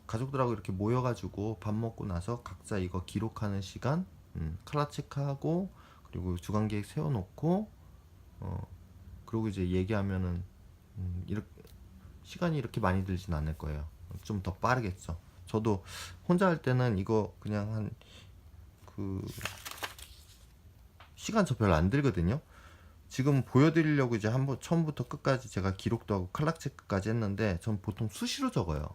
S1: 가족들하고 이렇게 모여가지고 밥 먹고 나서 각자 이거 기록하는 시간, 칼라 체크하고, 그리고 주간 계획 세워놓고, 그리고 이제 얘기하면은 이렇게 시간이 이렇게 많이 들진 않을 거예요. 좀 더 빠르겠죠. 저도 혼자 할 때는 이거 그냥 한 그 시간 저 별로 안 들거든요. 지금 보여드리려고 이제 한번 처음부터 끝까지 제가 기록도 하고 칼라 체크까지 했는데, 전 보통 수시로 적어요.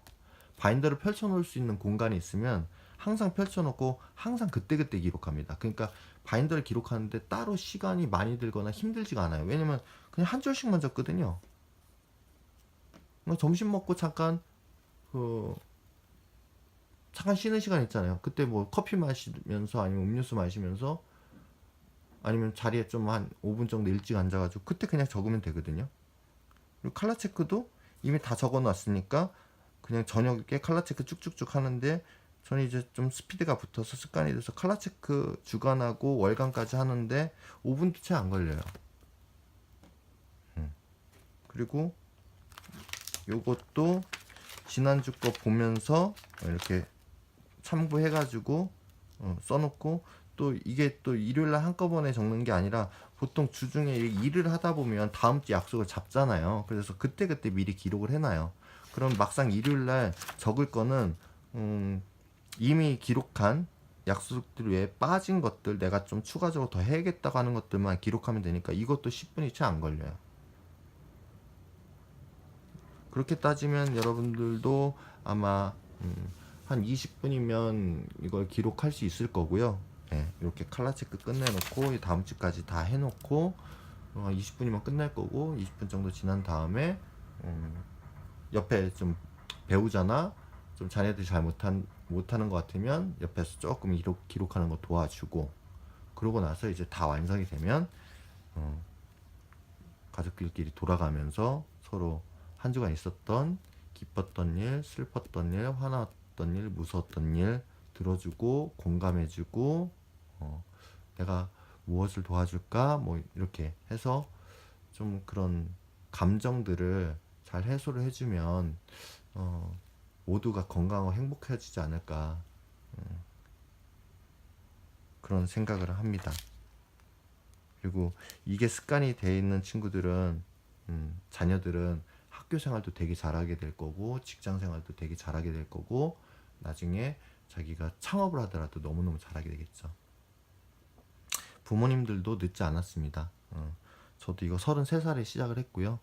S1: 바인더를 펼쳐놓을 수 있는 공간이 있으면 항상 펼쳐놓고 항상 그때그때 기록합니다. 그러니까 바인더를 기록하는데 따로 시간이 많이 들거나 힘들지가 않아요. 왜냐면 그냥 한 줄씩만 적거든요. 점심 먹고 잠깐 잠깐 쉬는 시간 있잖아요. 그때 뭐 커피 마시면서 아니면 음료수 마시면서 아니면 자리에 좀 한 5분 정도 일찍 앉아가지고 그때 그냥 적으면 되거든요. 그리고 칼라 체크도 이미 다 적어놨으니까 그냥 저녁에 칼라 체크 쭉쭉쭉 하는데, 저는 이제 좀 스피드가 붙어서 습관이 돼서 칼라 체크 주간하고 월간까지 하는데 5분도 채 안 걸려요. 그리고 요것도 지난주 거 보면서 이렇게 참고해가지고 써놓고, 또 이게 또 일요일날 한꺼번에 적는 게 아니라 보통 주중에 일을 하다 보면 다음 주 약속을 잡잖아요. 그래서 그때그때 미리 기록을 해놔요. 그럼 막상 일요일날 적을 거는 이미 기록한 약속들 외에 빠진 것들, 내가 좀 추가적으로 더 해야겠다고 하는 것들만 기록하면 되니까 이것도 10분이 채 안 걸려요. 그렇게 따지면 여러분들도 아마 한 20분이면 이걸 기록할 수 있을 거고요. 네, 이렇게 칼라 체크 끝내놓고 다음 주까지 다 해놓고 20분이면 끝날 거고, 20분 정도 지난 다음에 옆에 좀 배우자나 좀 자녀들이 잘 못하는 것 같으면 옆에서 조금 기록하는 거 도와주고, 그러고 나서 이제 다 완성이 되면 가족들끼리 돌아가면서 서로 한 주간 있었던 기뻤던 일, 슬펐던 일, 화났던 일, 무서웠던 일 들어주고 공감해주고, 내가 무엇을 도와줄까 뭐 이렇게 해서 좀 그런 감정들을 잘 해소를 해주면 모두가 건강하고 행복해지지 않을까, 그런 생각을 합니다. 그리고 이게 습관이 돼 있는 친구들은 자녀들은 학교 생활도 되게 잘하게 될 거고, 직장 생활도 되게 잘하게 될 거고, 나중에 자기가 창업을 하더라도 너무너무 잘하게 되겠죠. 부모님들도 늦지 않았습니다. 저도 이거 33살에 시작을 했고요.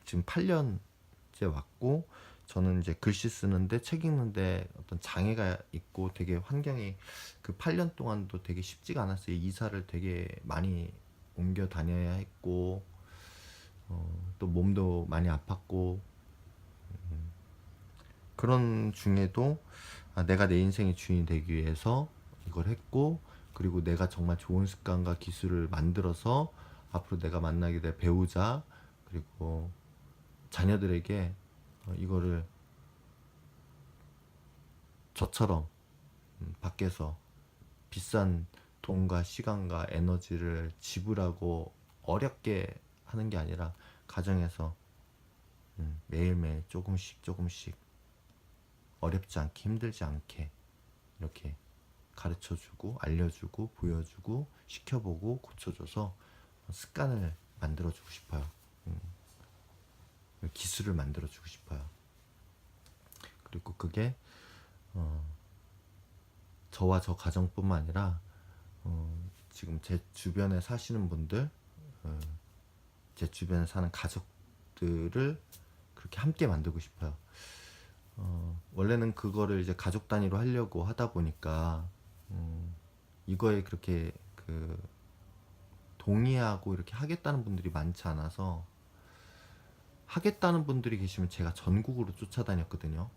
S1: 지금 8년째 왔고, 저는 이제 글씨 쓰는데 책 읽는데 어떤 장애가 있고 되게 환경이 그 8년 동안도 되게 쉽지가 않았어요. 이사를 되게 많이 옮겨 다녀야 했고, 또 몸도 많이 아팠고 그런 중에도 내가 내 인생의 주인이 되기 위해서 이걸 했고, 그리고 내가 정말 좋은 습관과 기술을 만들어서 앞으로 내가 만나게 될 배우자 그리고 자녀들에게 이거를 저처럼 밖에서 비싼 돈과 시간과 에너지를 지불하고 어렵게 하는 게 아니라 가정에서 매일매일 조금씩 조금씩 어렵지 않게 힘들지 않게 이렇게 가르쳐주고 알려주고 보여주고 시켜보고 고쳐줘서 습관을 만들어주고 싶어요. 기술을 만들어주고 싶어요. 그리고 그게 저와 저 가정뿐만 아니라 지금 제 주변에 사시는 분들, 제 주변에 사는 가족들을 그렇게 함께 만들고 싶어요. 원래는 그거를 이제 가족 단위로 하려고 하다 보니까 이거에 그렇게 동의하고 이렇게 하겠다는 분들이 많지 않아서, 하겠다는 분들이 계시면 제가 전국으로 쫓아다녔거든요.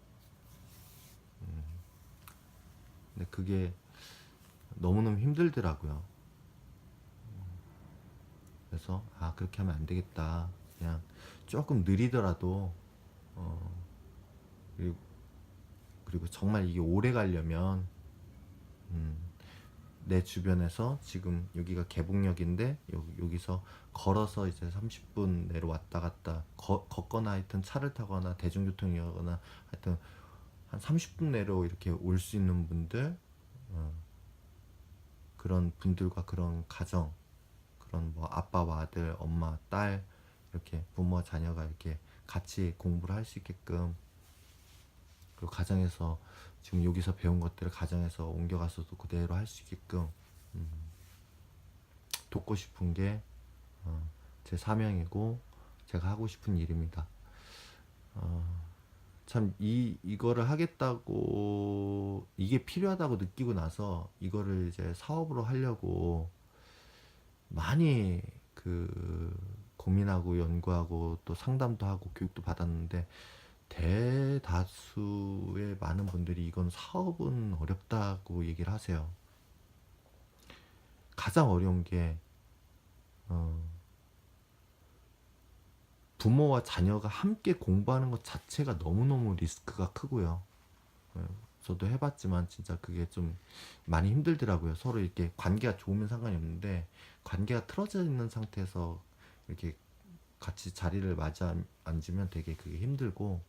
S1: 근데 그게 너무너무 힘들더라고요. 그래서 그렇게 하면 안 되겠다. 그냥 조금 느리더라도 그리고 정말 이게 오래 가려면 내 주변에서, 지금 여기가 개북역인데 여기서 걸어서 이제 30분 내로 왔다 갔다 걷거나 하여튼 차를 타거나 대중교통이거나 하여튼 한 30분 내로 이렇게 올 수 있는 분들, 그런 분들과 그런 가정, 그런 뭐 아빠와 아들, 엄마, 딸, 이렇게 부모와 자녀가 이렇게 같이 공부를 할 수 있게끔, 그리고 가정에서 지금 여기서 배운 것들을 가정에서 옮겨가서도 그대로 할 수 있게끔 돕고 싶은 게 제 사명이고 제가 하고 싶은 일입니다. 참 이거를 하겠다고, 이게 필요하다고 느끼고 나서 이거를 이제 사업으로 하려고 많이 고민하고 연구하고 또 상담도 하고 교육도 받았는데, 대다수의 많은 분들이 이건 사업은 어렵다고 얘기를 하세요. 가장 어려운 게 부모와 자녀가 함께 공부하는 것 자체가 너무너무 리스크가 크고요. 저도 해봤지만 진짜 그게 좀 많이 힘들더라고요. 서로 이렇게 관계가 좋으면 상관이 없는데, 관계가 틀어져 있는 상태에서 이렇게 같이 자리를 맞아 앉으면 되게 그게 힘들고,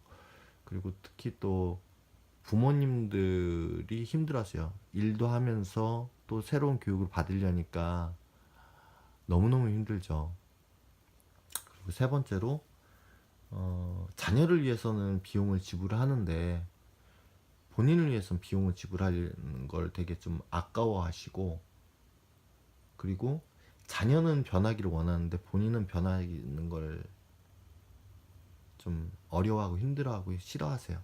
S1: 그리고 특히 또 부모님들이 힘들어하세요. 일도 하면서 또 새로운 교육을 받으려니까 너무너무 힘들죠. 그리고 세 번째로 자녀를 위해서는 비용을 지불하는데 본인을 위해서는 비용을 지불하는 걸 되게 좀 아까워하시고, 그리고 자녀는 변하기를 원하는데 본인은 변하는 걸 좀 어려워하고 힘들어하고 싫어하세요.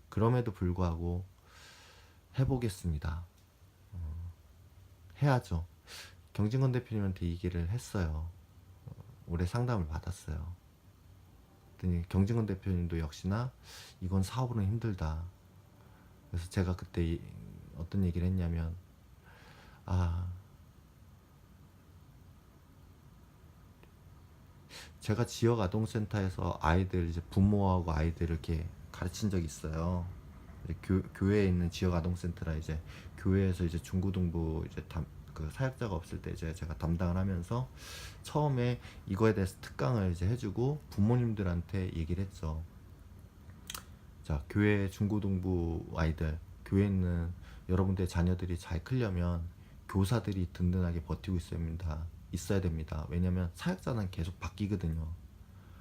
S1: 그럼에도 불구하고 해보겠습니다. 해야죠. 경진건 대표님한테 이 얘기를 했어요. 올해 상담을 받았어요. 그랬더니 경진건 대표님도 역시나 이건 사업으로는 힘들다. 그래서 제가 그때 어떤 얘기를 했냐면, 제가 지역 아동센터에서 아이들, 이제 부모하고 아이들을 이렇게 가르친 적이 있어요. 교회에 있는 지역 아동센터라, 이제 교회에서 이제 중고등부 이제 그 사역자가 없을 때 이제 제가 담당을 하면서 처음에 이거에 대해서 특강을 이제 해주고 부모님들한테 얘기를 했죠. 자, 교회 중고등부 아이들, 교회에 있는 여러분들의 자녀들이 잘 크려면 교사들이 든든하게 버티고 있어야 됩니다. 왜냐면 사역자는 계속 바뀌거든요.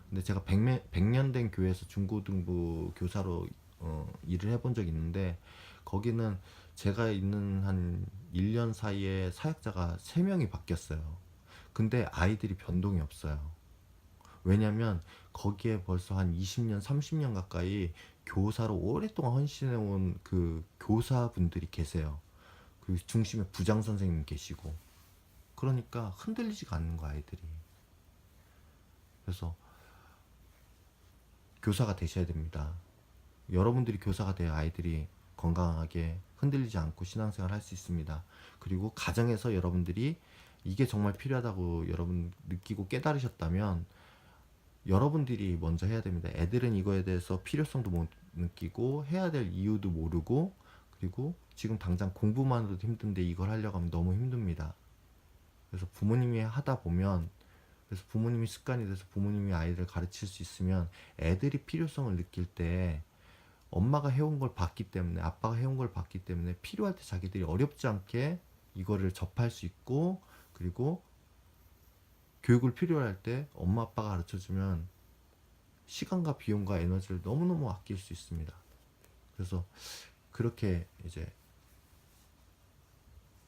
S1: 근데 제가 100년 된 교회에서 중고등부 교사로 일을 해본 적이 있는데, 거기는 제가 있는 한 1년 사이에 사역자가 3명이 바뀌었어요. 근데 아이들이 변동이 없어요. 왜냐면 거기에 벌써 한 20년, 30년 가까이 교사로 오랫동안 헌신해온 그 교사분들이 계세요. 그 중심에 부장 선생님 계시고, 그러니까 흔들리지가 않는 거, 아이들이. 그래서 교사가 되셔야 됩니다. 여러분들이 교사가 돼야 아이들이 건강하게 흔들리지 않고 신앙생활 할 수 있습니다. 그리고 가정에서 여러분들이 이게 정말 필요하다고 여러분 느끼고 깨달으셨다면 여러분들이 먼저 해야 됩니다. 애들은 이거에 대해서 필요성도 못 느끼고 해야 될 이유도 모르고, 그리고 지금 당장 공부만으로도 힘든데 이걸 하려고 하면 너무 힘듭니다. 그래서 부모님이 하다 보면, 그래서 부모님이 습관이 돼서 부모님이 아이를 가르칠 수 있으면 애들이 필요성을 느낄 때 엄마가 해온 걸 봤기 때문에, 아빠가 해온 걸 봤기 때문에 필요할 때 자기들이 어렵지 않게 이거를 접할 수 있고, 그리고 교육을 필요로 할 때 엄마 아빠가 가르쳐주면 시간과 비용과 에너지를 너무너무 아낄 수 있습니다. 그래서 그렇게 이제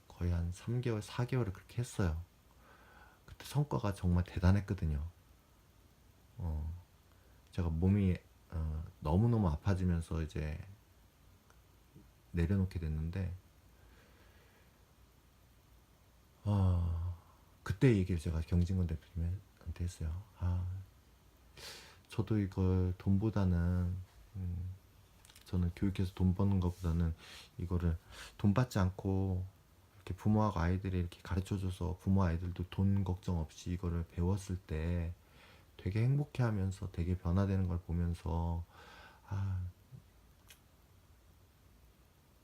S1: 거의 한 3개월, 4개월을 그렇게 했어요. 그때 성과가 정말 대단했거든요. 제가 몸이 너무너무 아파지면서 이제 내려놓게 됐는데, 그때 얘기를 제가 경진건 대표님한테 했어요. 저도 이걸 돈보다는, 저는 교육해서 돈 버는 것보다는 이거를 돈 받지 않고 이렇게 부모하고 아이들이 이렇게 가르쳐줘서 부모 아이들도 돈 걱정 없이 이거를 배웠을 때 되게 행복해하면서 되게 변화되는 걸 보면서,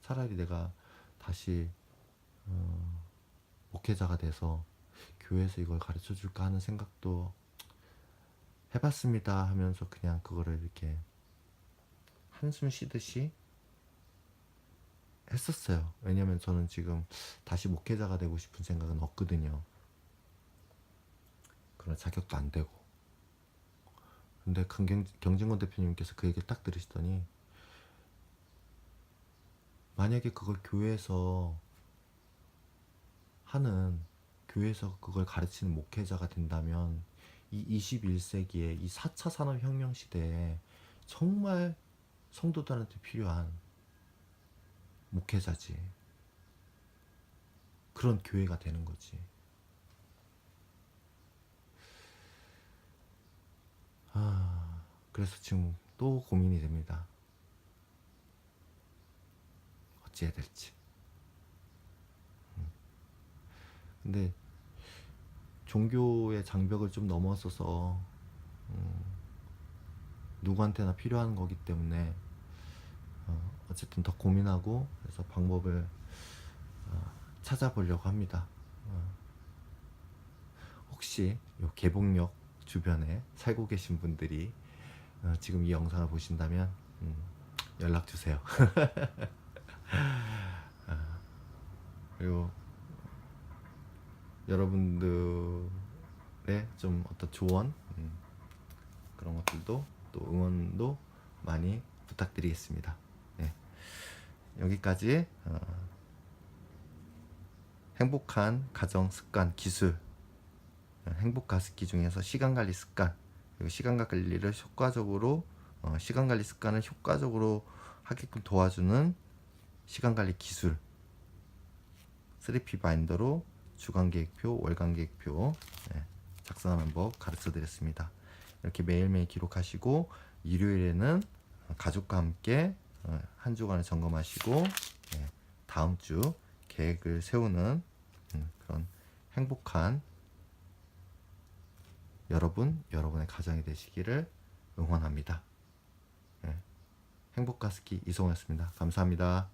S1: 차라리 내가 다시 목회자가 돼서 교회에서 이걸 가르쳐 줄까 하는 생각도 해봤습니다 하면서 그냥 그거를 이렇게 한숨 쉬듯이 했었어요. 왜냐면 저는 지금 다시 목회자가 되고 싶은 생각은 없거든요. 그런 자격도 안 되고. 근데 경진건 대표님께서 그 얘기를 딱 들으시더니, 만약에 그걸 교회에서 그걸 가르치는 목회자가 된다면 이 21세기에 이 4차 산업혁명 시대에 정말 성도들한테 필요한 목회자지. 그런 교회가 되는 거지. 그래서 지금 또 고민이 됩니다. 어찌해야 될지. 근데 종교의 장벽을 좀 넘어서서 누구한테나 필요한 거기 때문에 어쨌든 더 고민하고, 그래서 방법을 찾아보려고 합니다. 혹시 요 개봉역 주변에 살고 계신 분들이 지금 이 영상을 보신다면 연락 주세요. 그리고 여러분들의 좀 어떤 조언, 그런 것들도 또 응원도 많이 부탁드리겠습니다. 네. 여기까지 행복한 가정 습관 기술, 행복 가습기 중에서 시간 관리 습관, 그리고 시간 관리를 효과적으로 시간 관리 습관을 효과적으로 하게끔 도와주는 시간 관리 기술 3P 바인더로 주간 계획표, 월간 계획표 작성하는 법 가르쳐 드렸습니다. 이렇게 매일매일 기록하시고 일요일에는 가족과 함께 한 주간을 점검하시고 다음 주 계획을 세우는 그런 행복한 여러분의 가정이 되시기를 응원합니다. 행복 가습기 이성호였습니다. 감사합니다.